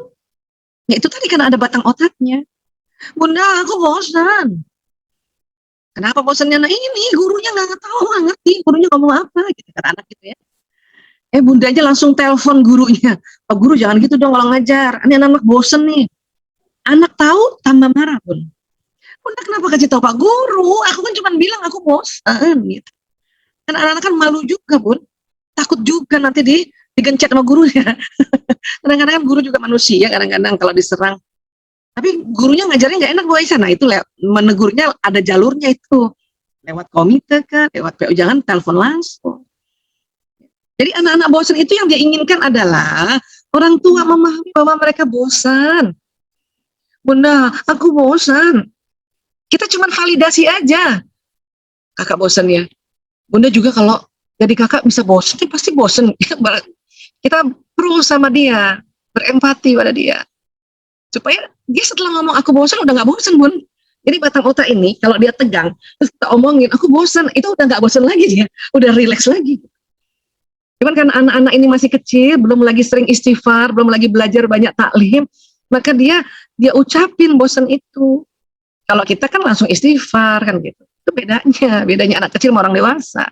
Ya itu tadi karena ada batang otaknya. Bunda, aku bosan. Kenapa bosannya? Nah ini gurunya nggak tahu, nggak ngerti gurunya ngomong apa, gitu kata anak gitu ya. Bunda aja langsung telepon gurunya. Pak guru jangan gitu dong kalau ngajar. Ini anak-anak bosan nih. Anak tahu tambah marah Bun. Bunda kenapa kasih tahu Pak guru? Aku kan cuma bilang aku bosan. Gitu. Dan anak-anak kan malu juga Bun. Takut juga nanti digencet sama gurunya. Kadang-kadang guru juga manusia, kadang-kadang kalau diserang. Tapi gurunya ngajarnya nggak enak Bu Aisyah. Nah itu menegurnya ada jalurnya itu. lewat komite kah, lewat PO, jangan telepon langsung. Jadi anak-anak bosan itu yang dia inginkan adalah orang tua memahami bahwa mereka bosan. Bunda, aku bosan. Kita cuma validasi aja. Kakak bosan ya. Bunda juga kalau jadi kakak bisa bosan, dia pasti bosan. Kita perlu sama dia, berempati pada dia. Supaya dia setelah ngomong aku bosan, udah nggak bosan, Bun. Jadi batang otak ini, kalau dia tegang, terus kita omongin, aku bosan, itu udah nggak bosan lagi dia. Udah relax lagi. Cuman karena anak-anak ini masih kecil, belum lagi sering istighfar, belum lagi belajar banyak taklim, maka dia ucapin bosan itu. Kalau kita kan langsung istighfar kan gitu. Itu bedanya anak kecil sama orang dewasa.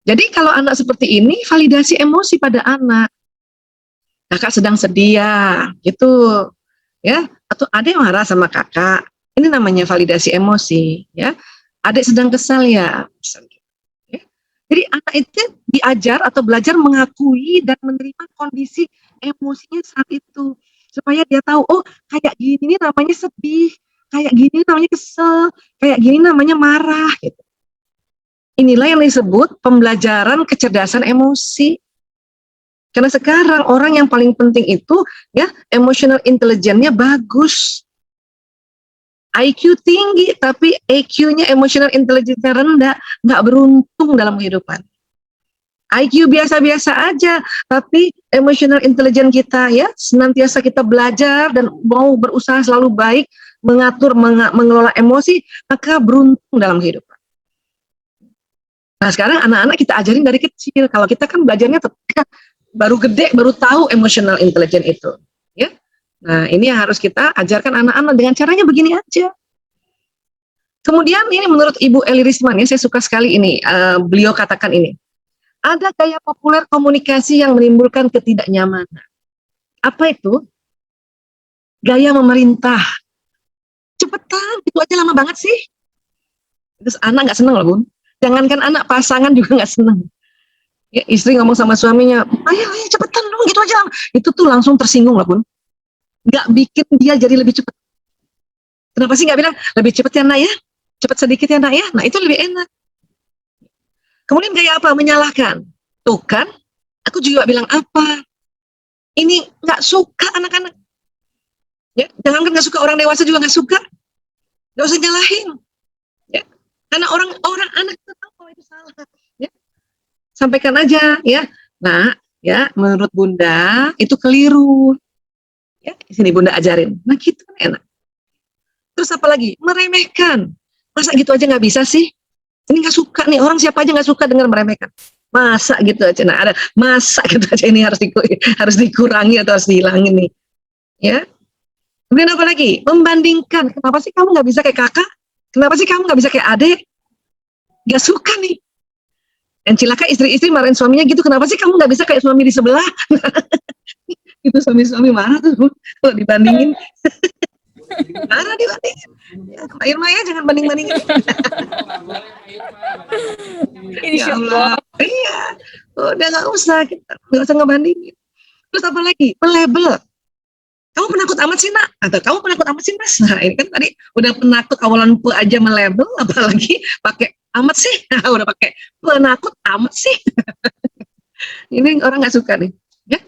Jadi kalau anak seperti ini, validasi emosi pada anak. Kakak sedang sedih ya, gitu. Ya, atau adik marah sama kakak. Ini namanya validasi emosi, ya. Adik sedang kesal ya. Jadi anak itu diajar atau belajar mengakui dan menerima kondisi emosinya saat itu. Supaya dia tahu, oh kayak gini namanya sedih, kayak gini namanya kesel, kayak gini namanya marah. Gitu. Inilah yang disebut pembelajaran kecerdasan emosi. Karena sekarang orang yang paling penting itu ya emotional intelligence-nya bagus. IQ tinggi, tapi EQ-nya emotional intelligence-nya rendah, nggak beruntung dalam kehidupan. IQ biasa-biasa aja, tapi emotional intelligence kita ya, senantiasa kita belajar dan mau berusaha selalu baik, mengatur, mengelola emosi, maka beruntung dalam kehidupan. Nah sekarang anak-anak kita ajarin dari kecil, kalau kita kan belajarnya baru gede, baru tahu emotional intelligence itu. Ya. Nah, ini yang harus kita ajarkan anak-anak dengan caranya begini aja. Kemudian ini menurut Ibu Eli Risman, ya, saya suka sekali ini, beliau katakan ini. Ada gaya populer komunikasi yang menimbulkan ketidaknyamanan. Apa itu? Gaya memerintah. Cepetan, itu aja lama banget sih. Terus anak nggak seneng loh, Bun. Jangankan anak, pasangan juga nggak seneng. Ya, istri ngomong sama suaminya, ayo cepetan dong, gitu aja. Itu tuh langsung tersinggung loh, Bun. Nggak bikin dia jadi lebih cepat. Kenapa sih nggak bilang lebih cepat ya nak ya, cepat sedikit ya nak ya? Nah itu lebih enak. Kemudian gaya apa? Menyalahkan. Tuh kan, aku juga bilang apa? Ini nggak suka anak-anak. Ya, jangan nggak suka, orang dewasa juga nggak suka. Nggak usah nyalahin. Ya, karena orang anak itu tahu kalau itu salah. Ya, sampaikan aja ya. Nah, ya menurut Bunda itu keliru. Ya, di sini Bunda ajarin. Nah, gitu kan enak. Terus apa lagi? Meremehkan. Masa gitu aja nggak bisa sih? Ini nggak suka nih, orang siapa aja nggak suka dengan meremehkan. Masa gitu aja? Nah, ada masa gitu aja, ini harus dikurangi atau harus dihilangin nih. Ya. Kemudian apa lagi? Membandingkan. Kenapa sih kamu nggak bisa kayak kakak? Kenapa sih kamu nggak bisa kayak adik? Nggak suka nih. Dan cilaka istri-istri marahin suaminya gitu. Kenapa sih kamu nggak bisa kayak suami di sebelah? Itu suami-suami marah tuh kalau dibandingin. Marah dibandingin. Ya, Irma ya jangan banding-bandingin. Ya Allah. Iya. Udah nggak usah ngebandingin. Terus apa lagi? Melabel. Kamu penakut amat sih nak? Atau kamu penakut amat sih mas? Nah ini kan tadi udah penakut awalan pe aja melabel, apalagi pakai amat sih. Nah, udah pakai penakut amat sih. Ini orang nggak suka nih. Ya.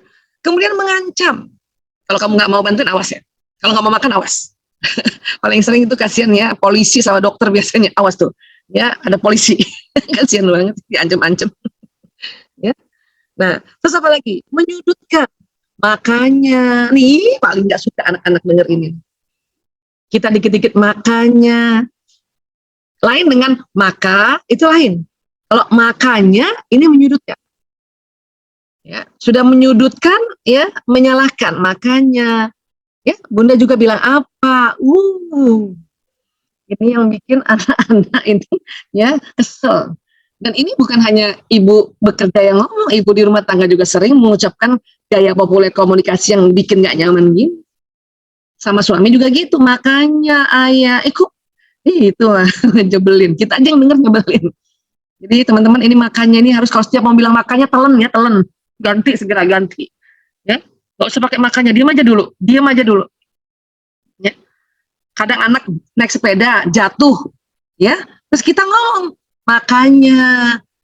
Kemudian mengancam. Kalau kamu nggak mau bantuin, awas ya. Kalau nggak mau makan, awas. Paling sering itu kasihan ya, polisi sama dokter biasanya, awas tuh. Ya, ada polisi. Kasihan banget, diancam-ancam. Ya. Nah, terus apa lagi? Menyudutkan. Makanya, nih paling nggak suka anak-anak denger ini. Kita dikit-dikit makanya. Lain dengan maka, itu lain. Kalau makanya, ini menyudutkan. Ya, sudah menyudutkan, ya, menyalahkan. Makanya, ya, Bunda juga bilang apa? Ini yang bikin anak-anak ini, ya, kesel. Dan ini bukan hanya ibu bekerja yang ngomong, ibu di rumah tangga juga sering mengucapkan gaya populer komunikasi yang bikin gak nyaman gini. Sama suami juga gitu, makanya ayah, kok itu jebelin. Kita aja yang denger nyebelin. Jadi teman-teman ini makanya ini harus kalau setiap mau bilang makanya telan ya, telan. Ganti, segera ganti. Ya, nggak usah pakai makanya, diam aja dulu. Ya. Kadang anak naik sepeda jatuh, Ya, terus kita ngomong, makanya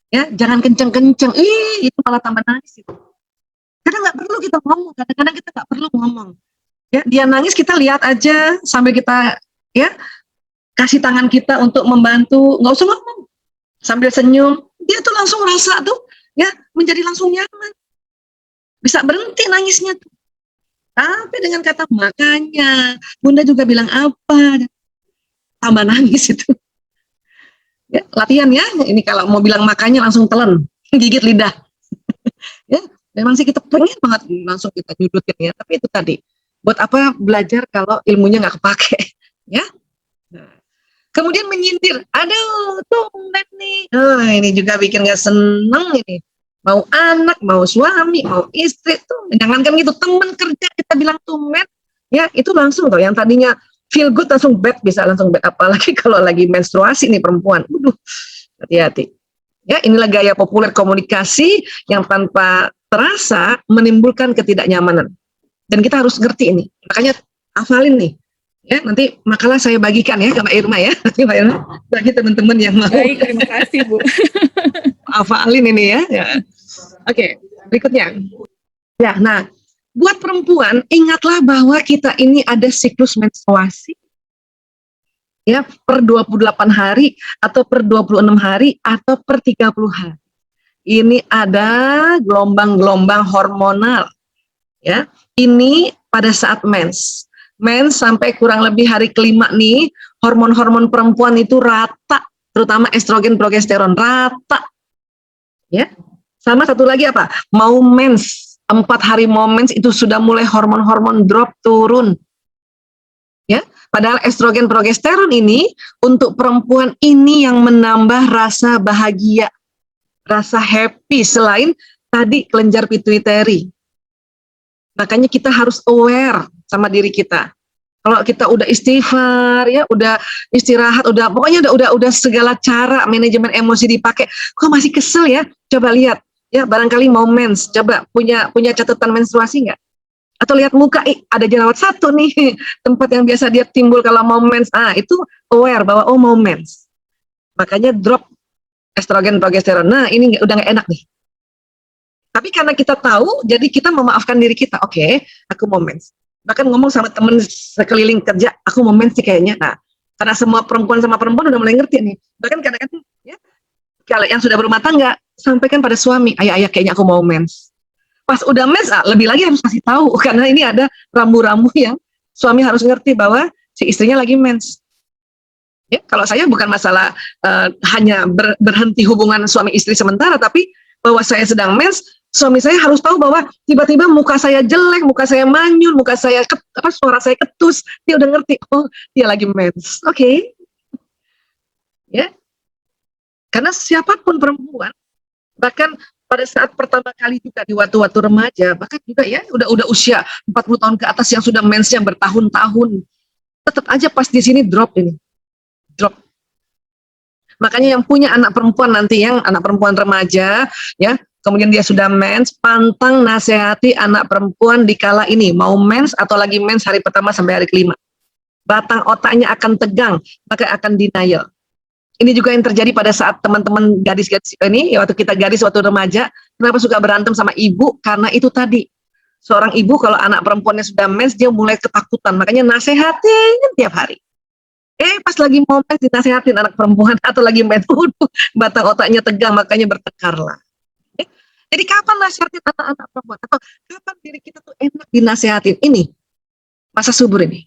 ya jangan kenceng-kenceng, itu malah tambah nangis itu. Kadang nggak perlu kita ngomong, kadang-kadang kita nggak perlu ngomong. Ya, dia nangis kita lihat aja sambil kita ya kasih tangan kita untuk membantu, nggak usah ngomong, sambil senyum, dia tuh langsung rasa tuh ya menjadi langsung nyaman, bisa berhenti nangisnya tuh. Tapi dengan kata makanya, Bunda juga bilang apa, tambah nangis itu. Ya, latihan ya, ini kalau mau bilang makanya langsung telan, gigit lidah. Ya, memang sih kita pengen banget langsung kita nyudutin ya, tapi itu tadi, buat apa belajar kalau ilmunya nggak kepake, ya. Nah, kemudian menyindir, aduh, tumben nih. Ini juga bikin nggak seneng ini. Mau anak, mau suami, mau istri tuh, jangankan gitu, temen kerja kita bilang tumben, ya itu langsung tuh, yang tadinya feel good langsung bad, bisa langsung bad, apalagi kalau lagi menstruasi nih perempuan. Hati-hati. Ya, inilah gaya populer komunikasi yang tanpa terasa menimbulkan ketidaknyamanan. Dan kita harus ngerti ini. Makanya hafalin nih. Ya, nanti makalah saya bagikan ya ke Mbak Irma ya. Mbak Irma, bagi teman-teman yang mau. Baik, terima kasih Bu. Hafalin ini ya. Oke, berikutnya. Ya, nah, buat perempuan ingatlah bahwa kita ini ada siklus menstruasi. Ya, per 28 hari atau per 26 hari atau per 30 hari. Ini ada gelombang-gelombang hormonal. Ya, ini pada saat mens. Mens sampai kurang lebih hari kelima nih, hormon-hormon perempuan itu rata, terutama estrogen, progesteron rata. Ya. Sama satu lagi apa? Mau mens, 4 hari mau mens itu sudah mulai hormon-hormon drop turun. Ya, padahal estrogen progesteron ini untuk perempuan ini yang menambah rasa bahagia, rasa happy selain tadi kelenjar pituitary. Makanya kita harus aware sama diri kita. Kalau kita udah istighfar ya, udah istirahat, pokoknya udah segala cara manajemen emosi dipakai, kok masih kesel ya? Coba lihat ya, barangkali mau mens, coba punya catatan menstruasi nggak? Atau lihat muka, ada jerawat satu nih, tempat yang biasa dia timbul kalau mau mens. Itu aware bahwa mau mens. Makanya drop estrogen progesteron. Nah, ini udah nggak enak nih. Tapi karena kita tahu, jadi kita memaafkan diri kita. Oke, aku mau mens. Bahkan ngomong sama temen sekeliling kerja, aku mau mens sih kayaknya. Nah, karena semua perempuan sama perempuan udah mulai ngerti nih. Bahkan kadang-kadang ya, kalau yang sudah berumah tangga, sampaikan pada suami, ayah kayaknya aku mau mens. Pas udah mens, lebih lagi harus kasih tahu, karena ini ada rambu-rambu yang suami harus ngerti bahwa si istrinya lagi mens. Ya, kalau saya bukan masalah hanya berhenti hubungan suami istri sementara, tapi bahwa saya sedang mens, suami saya harus tahu bahwa tiba-tiba muka saya jelek, muka saya manyun, muka saya suara saya ketus, dia udah ngerti, oh dia lagi mens. Oke. Ya. Karena siapapun perempuan, bahkan pada saat pertama kali juga di waktu-waktu remaja, bahkan juga ya udah usia 40 tahun ke atas yang sudah mensnya bertahun-tahun, tetap aja pas di sini drop. Makanya yang punya anak perempuan nanti, yang anak perempuan remaja ya, kemudian dia sudah mens, pantang nasihati anak perempuan di kala ini mau mens atau lagi mens hari pertama sampai hari kelima. Batang otaknya akan tegang, maka akan denial. Ini juga yang terjadi pada saat teman-teman gadis-gadis ini, ya waktu kita gadis, waktu remaja, kenapa suka berantem sama ibu? Karena itu tadi, seorang ibu kalau anak perempuannya sudah mens, dia mulai ketakutan, makanya nasehatin tiap hari. Pas lagi mau mens dinasehatin anak perempuan, atau lagi mens, batang otaknya tegang, makanya bertekarlah. Jadi kapan nasehatin anak-anak perempuan? Atau kapan diri kita tuh enak dinasehatin? Ini, masa subur ini.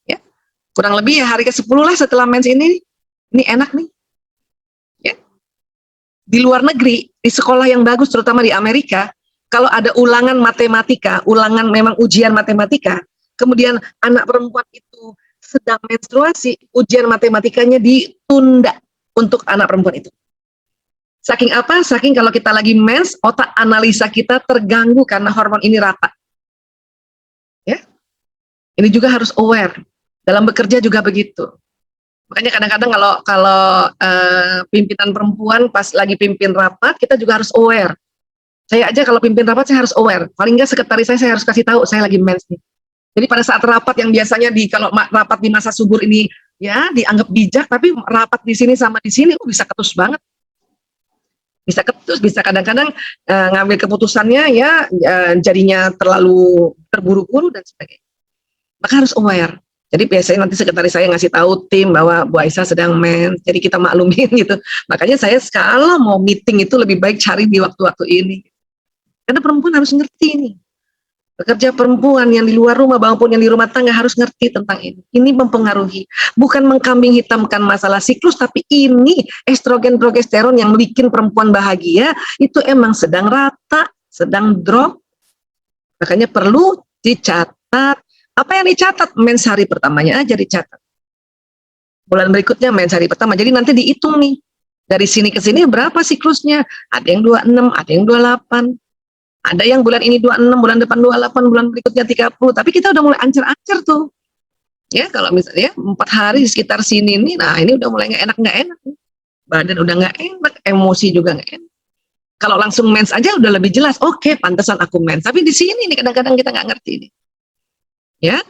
Ya, kurang lebih ya hari ke-10 lah setelah mens ini enak nih. Ya. Di luar negeri, di sekolah yang bagus, terutama di Amerika, kalau ada ulangan matematika, ulangan memang ujian matematika, kemudian anak perempuan itu sedang menstruasi, ujian matematikanya ditunda untuk anak perempuan itu. Saking apa? Saking kalau kita lagi mens, otak analisa kita terganggu karena hormon ini rata. Ya. Ini juga harus aware. Dalam bekerja juga begitu. Makanya kadang-kadang kalau pimpinan perempuan pas lagi pimpin rapat, kita juga harus aware. Saya aja kalau pimpin rapat saya harus aware. Paling nggak sekretaris saya harus kasih tahu saya lagi mens nih. Jadi pada saat rapat yang biasanya kalau rapat di masa subur ini ya dianggap bijak, tapi rapat di sini sama di sini bisa ketus banget. Bisa ketus, bisa kadang-kadang ngambil keputusannya ya jadinya terlalu terburu-buru dan sebagainya. Maka harus aware. Jadi biasanya nanti sekretaris saya ngasih tahu tim bahwa Bu Aisyah sedang mens, jadi kita maklumin gitu. Makanya saya kalau mau meeting itu lebih baik cari di waktu-waktu ini. Karena perempuan harus ngerti ini. Pekerja perempuan yang di luar rumah maupun yang di rumah tangga harus ngerti tentang ini. Ini mempengaruhi, bukan mengkambing hitamkan masalah siklus, tapi ini estrogen progesteron yang bikin perempuan bahagia itu emang sedang rata, sedang drop. Makanya perlu dicatat. Apa yang dicatat? Mens hari pertamanya aja dicatat. Bulan berikutnya mens hari pertama. Jadi nanti dihitung nih. Dari sini ke sini berapa siklusnya? Ada yang 26, ada yang 28. Ada yang bulan ini 26, bulan depan 28, bulan berikutnya 30. Tapi kita udah mulai ancer-ancer tuh. Ya, kalau misalnya 4 hari di sekitar sini nih, nah ini udah mulai nggak enak. Badan udah nggak enak, emosi juga nggak enak. Kalau langsung mens aja udah lebih jelas. Oke, pantesan aku mens. Tapi di sini nih kadang-kadang kita nggak ngerti nih. Ya,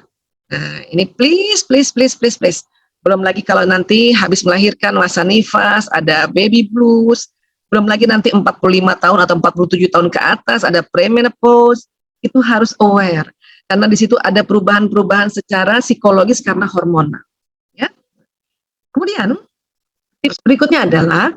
nah ini please. Belum lagi kalau nanti habis melahirkan masa nifas, ada baby blues, belum lagi nanti 45 tahun atau 47 tahun ke atas, ada premenopause, itu harus aware. Karena di situ ada perubahan-perubahan secara psikologis karena hormonal. Ya. Kemudian, tips berikutnya adalah,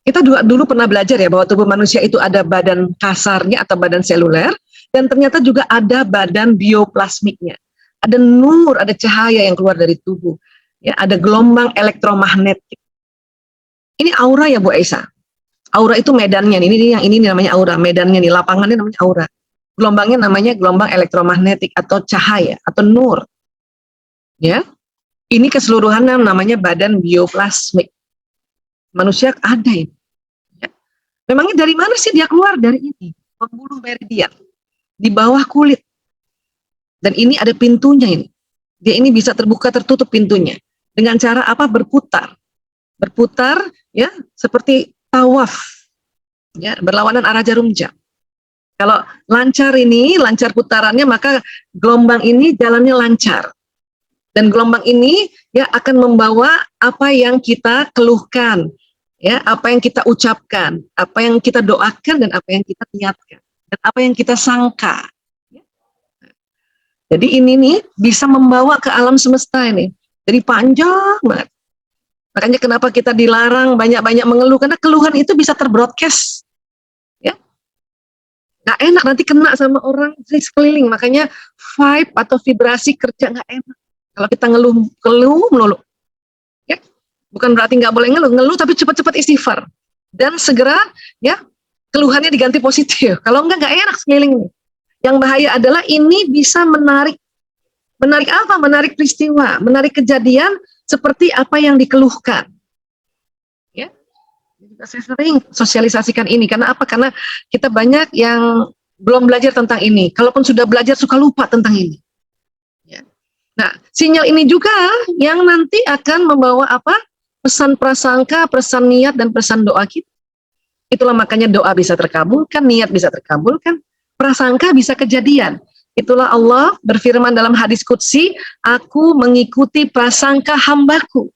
kita dulu pernah belajar ya, bahwa tubuh manusia itu ada badan kasarnya atau badan seluler, dan ternyata juga ada badan bioplasmiknya. Ada nur, ada cahaya yang keluar dari tubuh. Ya, ada gelombang elektromagnetik. Ini aura ya Bu Aisyah. Aura itu medannya, ini namanya aura, medannya nih, lapangannya namanya aura. Gelombangnya namanya gelombang elektromagnetik atau cahaya atau nur. Ya. Ini keseluruhannya namanya badan bioplasmik. Manusia ada ini. Ya. Memangnya dari mana sih dia keluar? Dari ini, pembuluh meridian di bawah kulit. Dan ini ada pintunya ini. Dia ini bisa terbuka tertutup pintunya. Dengan cara apa? Berputar. Berputar ya seperti tawaf. Ya, berlawanan arah jarum jam. Kalau lancar ini, lancar putarannya, maka gelombang ini jalannya lancar. Dan gelombang ini ya akan membawa apa yang kita keluhkan, ya, apa yang kita ucapkan, apa yang kita doakan dan apa yang kita niatkan, dan apa yang kita sangka. Jadi ini nih bisa membawa ke alam semesta ini. Jadi panjang banget. Makanya kenapa kita dilarang banyak-banyak mengeluh, karena keluhan itu bisa terbroadcast. Ya. Nggak enak, nanti kena sama orang di sekeliling. Makanya vibe atau vibrasi kerja nggak enak. Kalau kita ngeluh melulu. Ya. Bukan berarti nggak boleh ngeluh tapi cepat-cepat istighfar. Dan segera ya keluhannya diganti positif. Kalau nggak enak sekeliling ini. Yang bahaya adalah ini bisa menarik apa? Menarik peristiwa, menarik kejadian seperti apa yang dikeluhkan. Ya, saya sering sosialisasikan ini. Karena apa? Karena kita banyak yang belum belajar tentang ini. Kalaupun sudah belajar suka lupa tentang ini. Ya. Nah, sinyal ini juga yang nanti akan membawa apa? Pesan prasangka, pesan niat, dan pesan doa kita. Itulah makanya doa bisa terkabulkan, niat bisa terkabulkan. Prasangka bisa kejadian. Itulah Allah berfirman dalam hadis qudsi, aku mengikuti prasangka hambaku.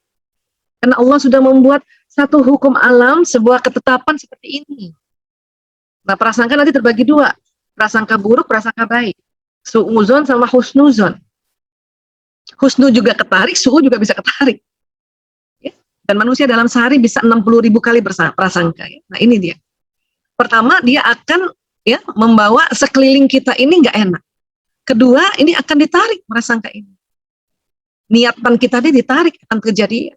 Karena Allah sudah membuat satu hukum alam, sebuah ketetapan seperti ini. Nah, prasangka nanti terbagi dua. Prasangka buruk, prasangka baik. Su'uzon sama husnuzon. Husnu juga ketarik, su'u juga bisa ketarik. Ya? Dan manusia dalam sehari bisa 60.000 kali prasangka. Ya? Nah, ini dia. Pertama, dia akan ya membawa sekeliling kita ini nggak enak. Kedua, ini akan ditarik prasangka ini. Niatan kita ini ditarik akan kejadian.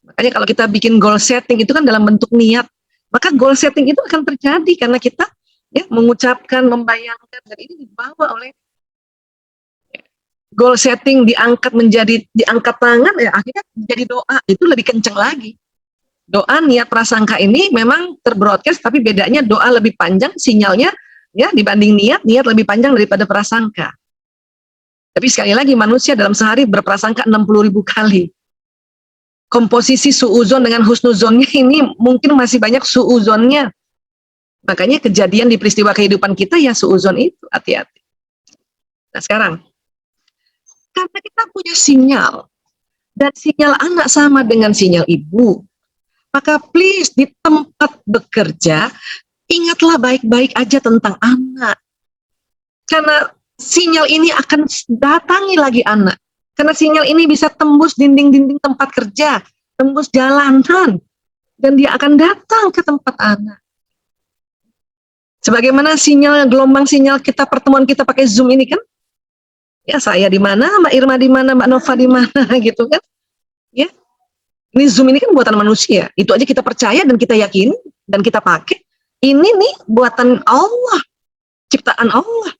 Makanya kalau kita bikin goal setting itu kan dalam bentuk niat, maka goal setting itu akan terjadi karena kita ya mengucapkan, membayangkan, dan ini dibawa oleh goal setting diangkat tangan ya akhirnya menjadi doa, itu lebih kenceng lagi. Doa, niat, prasangka ini memang terbroadcast, tapi bedanya doa lebih panjang sinyalnya ya dibanding niat lebih panjang daripada prasangka. Tapi sekali lagi manusia dalam sehari berprasangka 60.000 kali. Komposisi su'uzon dengan husnuzonnya ini mungkin masih banyak su'uzonnya. Makanya kejadian di peristiwa kehidupan kita ya su'uzon itu, hati-hati. Nah sekarang, Karena kita punya sinyal, dan sinyal anak sama dengan sinyal ibu. Maka please di tempat bekerja, ingatlah baik-baik aja tentang anak. Karena sinyal ini akan datangi lagi anak. Karena sinyal ini bisa tembus dinding-dinding tempat kerja, tembus jalanan, dan dia akan datang ke tempat anak. Sebagaimana sinyal, gelombang sinyal kita, pertemuan kita pakai Zoom ini kan, ya saya di mana, Mbak Irma di mana, Mbak Nova di mana, gitu kan, ya. Ini Zoom ini kan buatan manusia, itu aja kita percaya dan kita yakin dan kita pakai. Ini nih buatan Allah, ciptaan Allah.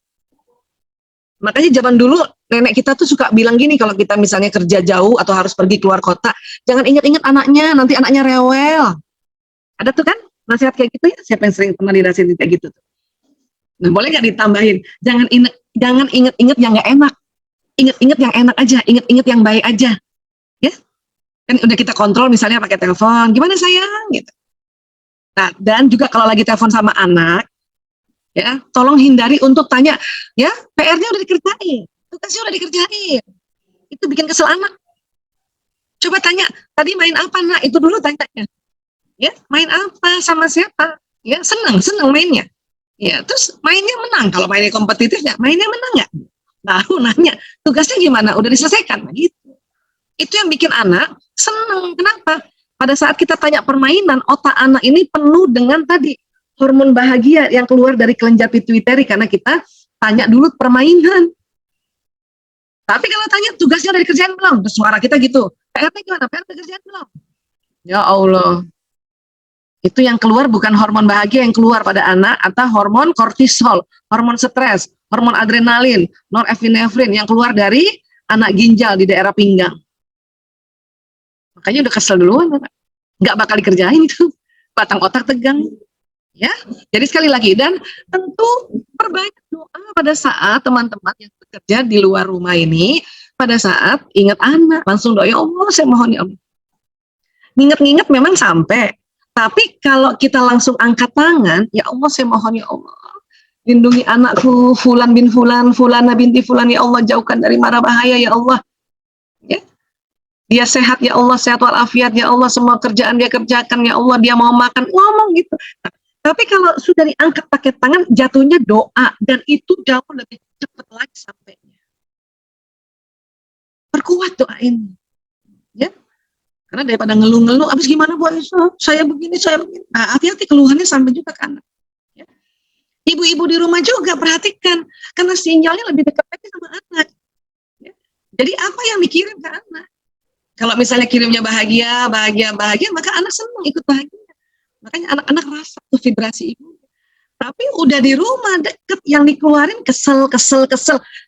Makanya zaman dulu nenek kita tuh suka bilang gini, kalau kita misalnya kerja jauh atau harus pergi keluar kota, jangan ingat-ingat anaknya, nanti anaknya rewel. Ada tuh kan nasihat kayak gitu ya, siapa yang sering pernah dinasihatin kayak gitu tuh. Nah, boleh nggak ditambahin, jangan ingat-ingat yang nggak enak, ingat-ingat yang enak aja, ingat-ingat yang baik aja, ya. Kan udah kita kontrol misalnya pakai telepon, gimana sayang, gitu. Nah, dan juga kalau lagi telepon sama anak, ya, tolong hindari untuk tanya, ya, PR-nya udah dikerjain, tugasnya udah dikerjain, itu bikin kesel anak. Coba tanya, tadi main apa nak? Itu dulu tanya. Ya, main apa, sama siapa? Ya, senang mainnya. Ya, terus mainnya menang. Kalau mainnya kompetitif, ya, mainnya menang nggak? Baru nanya, tugasnya gimana? Udah diselesaikan? Nah, gitu. Itu yang bikin anak senang. Kenapa? Pada saat kita tanya permainan, otak anak ini penuh dengan tadi hormon bahagia yang keluar dari kelenjar pituitari karena kita tanya dulu permainan. Tapi kalau tanya tugasnya udah dikerjain belum? Terus suara kita gitu. PR-nya gimana? PR dikerjain belum? Ya Allah. Itu yang keluar bukan hormon bahagia yang keluar pada anak, atau hormon kortisol, hormon stres, hormon adrenalin, norepinefrin yang keluar dari anak ginjal di daerah pinggang. Makanya udah kesel duluan, nggak bakal dikerjain itu, batang otak tegang. Ya, jadi sekali lagi, dan tentu perbanyak doa pada saat teman-teman yang bekerja di luar rumah ini, pada saat ingat anak, langsung doa, ya Allah saya mohon ya Allah. Nginget-nginget memang sampai. Tapi kalau kita langsung angkat tangan, ya Allah saya mohon ya Allah, lindungi anakku Fulan bin Fulan, Fulana binti Fulan, ya Allah jauhkan dari mara bahaya ya Allah. Ya. Dia sehat ya Allah, sehat walafiat ya Allah, semua kerjaan dia kerjakan ya Allah, dia mau makan, ngomong gitu. Nah, tapi kalau sudah diangkat pakai tangan, jatuhnya doa, dan itu jauh lebih cepat lagi sampainya. Perkuat doa ini. Ya. Karena daripada ngeluh-ngeluh, abis gimana Bu Aisyah, saya begini, saya begini. Nah, hati-hati keluhannya sampai juga ke anak. Ya. Ibu-ibu di rumah juga perhatikan, karena sinyalnya lebih dekat lagi sama anak. Ya. Jadi apa yang dikirim ke anak? Kalau misalnya kirimnya bahagia, maka anak senang ikut bahagia. Makanya anak-anak rasa tuh vibrasi ibu. Tapi udah di rumah deket, yang dikeluarin kesel.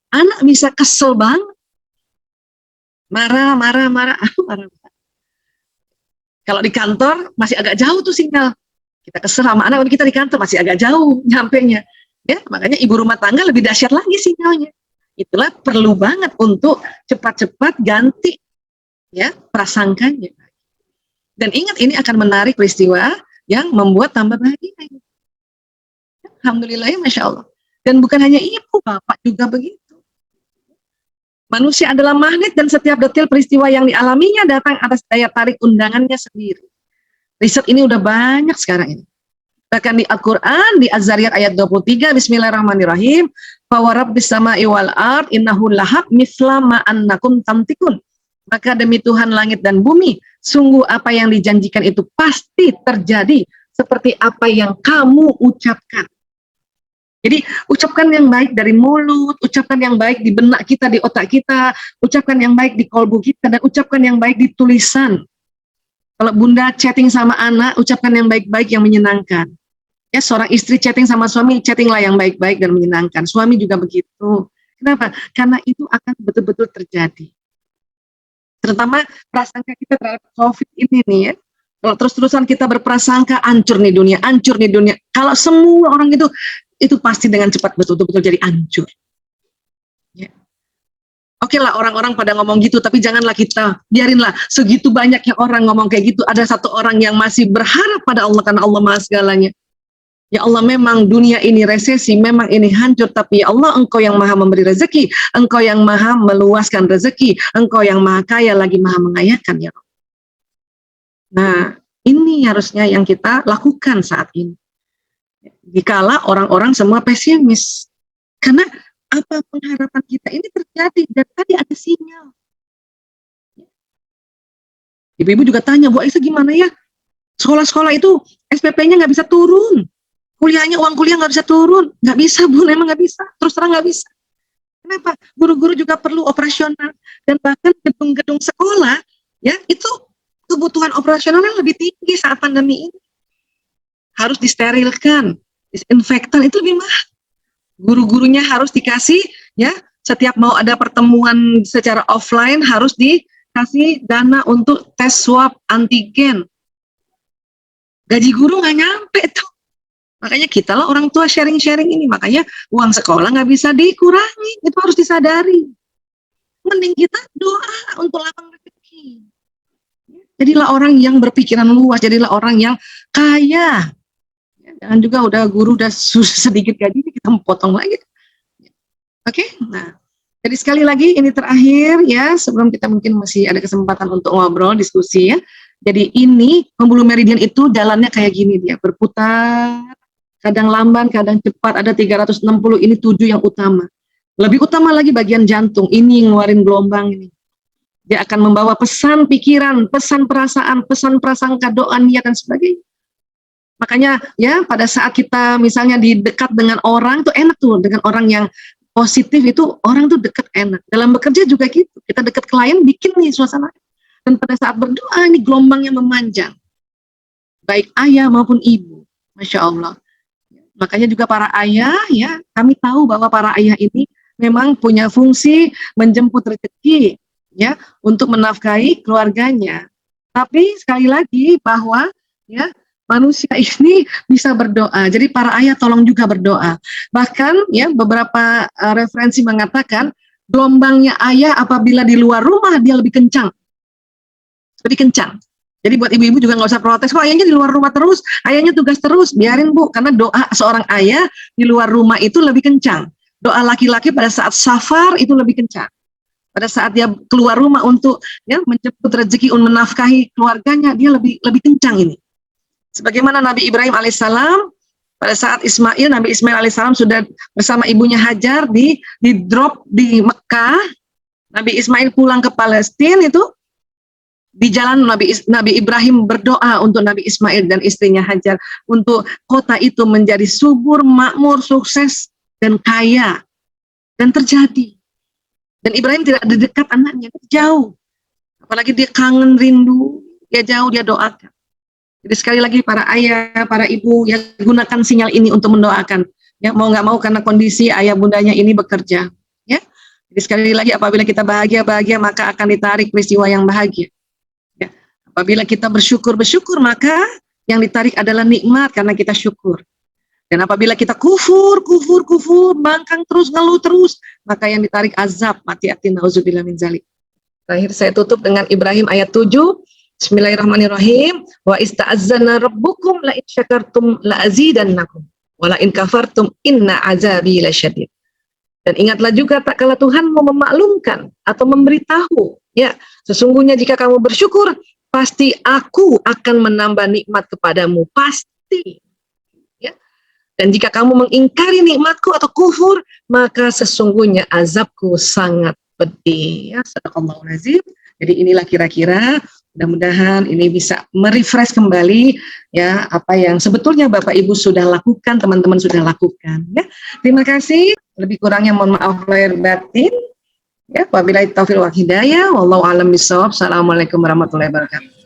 Anak bisa kesel banget. Marah. Kalau di kantor masih agak jauh tuh sinyal. Kita kesel sama anak, kita di kantor masih agak jauh nyampenya. Ya, makanya ibu rumah tangga lebih dahsyat lagi sinyalnya. Itulah perlu banget untuk cepat-cepat ganti ya prasangkanya. Dan ingat, ini akan menarik peristiwa yang membuat tambah bahagia. Alhamdulillah ya, Masya Allah. Dan bukan hanya ibu, bapak juga begitu. Manusia adalah magnet, dan setiap detil peristiwa yang dialaminya datang atas daya tarik undangannya sendiri. Riset ini udah banyak sekarang ini. Bahkan di Al-Quran, di Az-Zariyat ayat 23, Bismillahirrahmanirrahim, Fawarabbis sama'i wal ard innahu lahaq mithla ma annakum tamtikun. Maka demi Tuhan langit dan bumi, sungguh apa yang dijanjikan itu pasti terjadi seperti apa yang kamu ucapkan. Jadi ucapkan yang baik dari mulut, ucapkan yang baik di benak kita, di otak kita, ucapkan yang baik di kolbu kita, dan ucapkan yang baik di tulisan. Kalau bunda chatting sama anak, ucapkan yang baik-baik yang menyenangkan. Ya, seorang istri chatting sama suami, chattinglah yang baik-baik dan menyenangkan. Suami juga begitu. Kenapa? Karena itu akan betul-betul terjadi. Terutama prasangka kita terhadap COVID ini nih ya. Kalau terus-terusan kita berprasangka, hancur nih dunia. Kalau semua orang itu pasti dengan cepat betul-betul jadi hancur. Ya. Oke lah, orang-orang pada ngomong gitu, tapi janganlah kita, biarinlah segitu banyaknya orang ngomong kayak gitu, ada satu orang yang masih berharap pada Allah karena Allah Maha segalanya. Ya Allah, memang dunia ini resesi, memang ini hancur, tapi ya Allah, Engkau yang maha memberi rezeki, Engkau yang maha meluaskan rezeki, Engkau yang maha kaya lagi maha mengayakan ya Allah. Nah, ini harusnya yang kita lakukan saat ini. Dikala orang-orang semua pesimis. Karena apa pengharapan kita ini terjadi, dan tadi ada sinyal. Ibu-ibu juga tanya, Bu Aisyah gimana ya? Sekolah-sekolah itu SPP-nya nggak bisa turun. Kuliahnya, uang kuliah nggak bisa turun. Nggak bisa, Bu, memang nggak bisa. Terus terang nggak bisa. Kenapa? Guru-guru juga perlu operasional. Dan bahkan gedung-gedung sekolah, ya itu kebutuhan operasionalnya lebih tinggi saat pandemi ini. Harus disterilkan. Disinfektan itu lebih mahal. Guru-gurunya harus dikasih, ya setiap mau ada pertemuan secara offline harus dikasih dana untuk tes swab antigen. Gaji guru nggak nyampe tuh. Makanya kita lah orang tua sharing-sharing ini. Makanya uang sekolah nggak bisa dikurangi. Itu harus disadari. Mending kita doa untuk lapang rezeki. Jadilah orang yang berpikiran luas. Jadilah orang yang kaya. Jangan juga udah guru udah sedikit gaji kita potong lagi. Oke? Nah, jadi sekali lagi ini terakhir ya. Sebelum kita mungkin masih ada kesempatan untuk ngobrol, diskusi ya. Jadi ini pembuluh meridian itu jalannya kayak gini dia, berputar. Kadang lamban, kadang cepat, ada 360, ini 7 yang utama. Lebih utama lagi bagian jantung, ini ngeluarin gelombang ini. Dia akan membawa pesan pikiran, pesan perasaan, pesan prasangka, doa, niat, dan sebagainya. Makanya ya pada saat kita misalnya di dekat dengan orang, tuh enak tuh, dengan orang yang positif itu, orang tuh dekat enak. Dalam bekerja juga gitu, kita dekat klien, bikin nih suasana. Dan pada saat berdoa, ini gelombangnya memanjang. Baik ayah maupun ibu, Masya Allah. Makanya juga para ayah, ya, kami tahu bahwa para ayah ini memang punya fungsi menjemput rezeki, ya, untuk menafkahi keluarganya. Tapi sekali lagi bahwa, ya, manusia ini bisa berdoa. Jadi para ayah tolong juga berdoa. Bahkan, ya, beberapa referensi mengatakan gelombangnya ayah apabila di luar rumah dia lebih kencang, lebih kencang. Jadi buat ibu-ibu juga nggak usah protes, kok ayahnya di luar rumah terus, ayahnya tugas terus, biarin Bu, karena doa seorang ayah di luar rumah itu lebih kencang. Doa laki-laki pada saat safar itu lebih kencang. Pada saat dia keluar rumah untuk ya menjemput rezeki, untuk menafkahi keluarganya, dia lebih kencang ini. Sebagaimana Nabi Ibrahim alaihissalam, pada saat Nabi Ismail alaihissalam sudah bersama ibunya Hajar di drop di Mekah, Nabi Ismail pulang ke Palestina itu, di jalan Nabi Ibrahim berdoa untuk Nabi Ismail dan istrinya Hajar untuk kota itu menjadi subur, makmur, sukses, dan kaya. Dan terjadi. Dan Ibrahim tidak di dekat anaknya, jauh. Apalagi dia kangen, rindu, dia jauh, dia doakan. Jadi sekali lagi para ayah, para ibu, ya gunakan sinyal ini untuk mendoakan. Ya mau nggak mau karena kondisi ayah bundanya ini bekerja. Ya. Jadi sekali lagi apabila kita bahagia maka akan ditarik peristiwa yang bahagia. Apabila kita bersyukur, maka yang ditarik adalah nikmat karena kita syukur. Dan apabila kita kufur, bangkang terus, ngeluh terus, maka yang ditarik azab, hati-hati, na'udzubillah min dzalik. Terakhir saya tutup dengan Ibrahim ayat 7. Bismillahirrahmanirrahim. Wa ista'azzana rabbukum la in syakartum la azidannakum wa la in kafartum inna azabi lasyadid. Dan ingatlah juga tak kala Tuhanmu memaklumkan atau memberitahu, ya, sesungguhnya jika kamu bersyukur, pasti aku akan menambah nikmat kepadamu, pasti. Ya. Dan jika kamu mengingkari nikmatku atau kufur, maka sesungguhnya azabku sangat pedih. Ya, sadaqallahul azim. Jadi inilah kira-kira, mudah-mudahan ini bisa merefresh kembali ya apa yang sebetulnya Bapak Ibu sudah lakukan, teman-teman sudah lakukan. Ya, terima kasih. Lebih kurangnya mohon maaf lahir batin. Ya, wabillahi taufiq wal hidayah, wallahu a'lam bishawab. Assalamualaikum warahmatullahi wabarakatuh.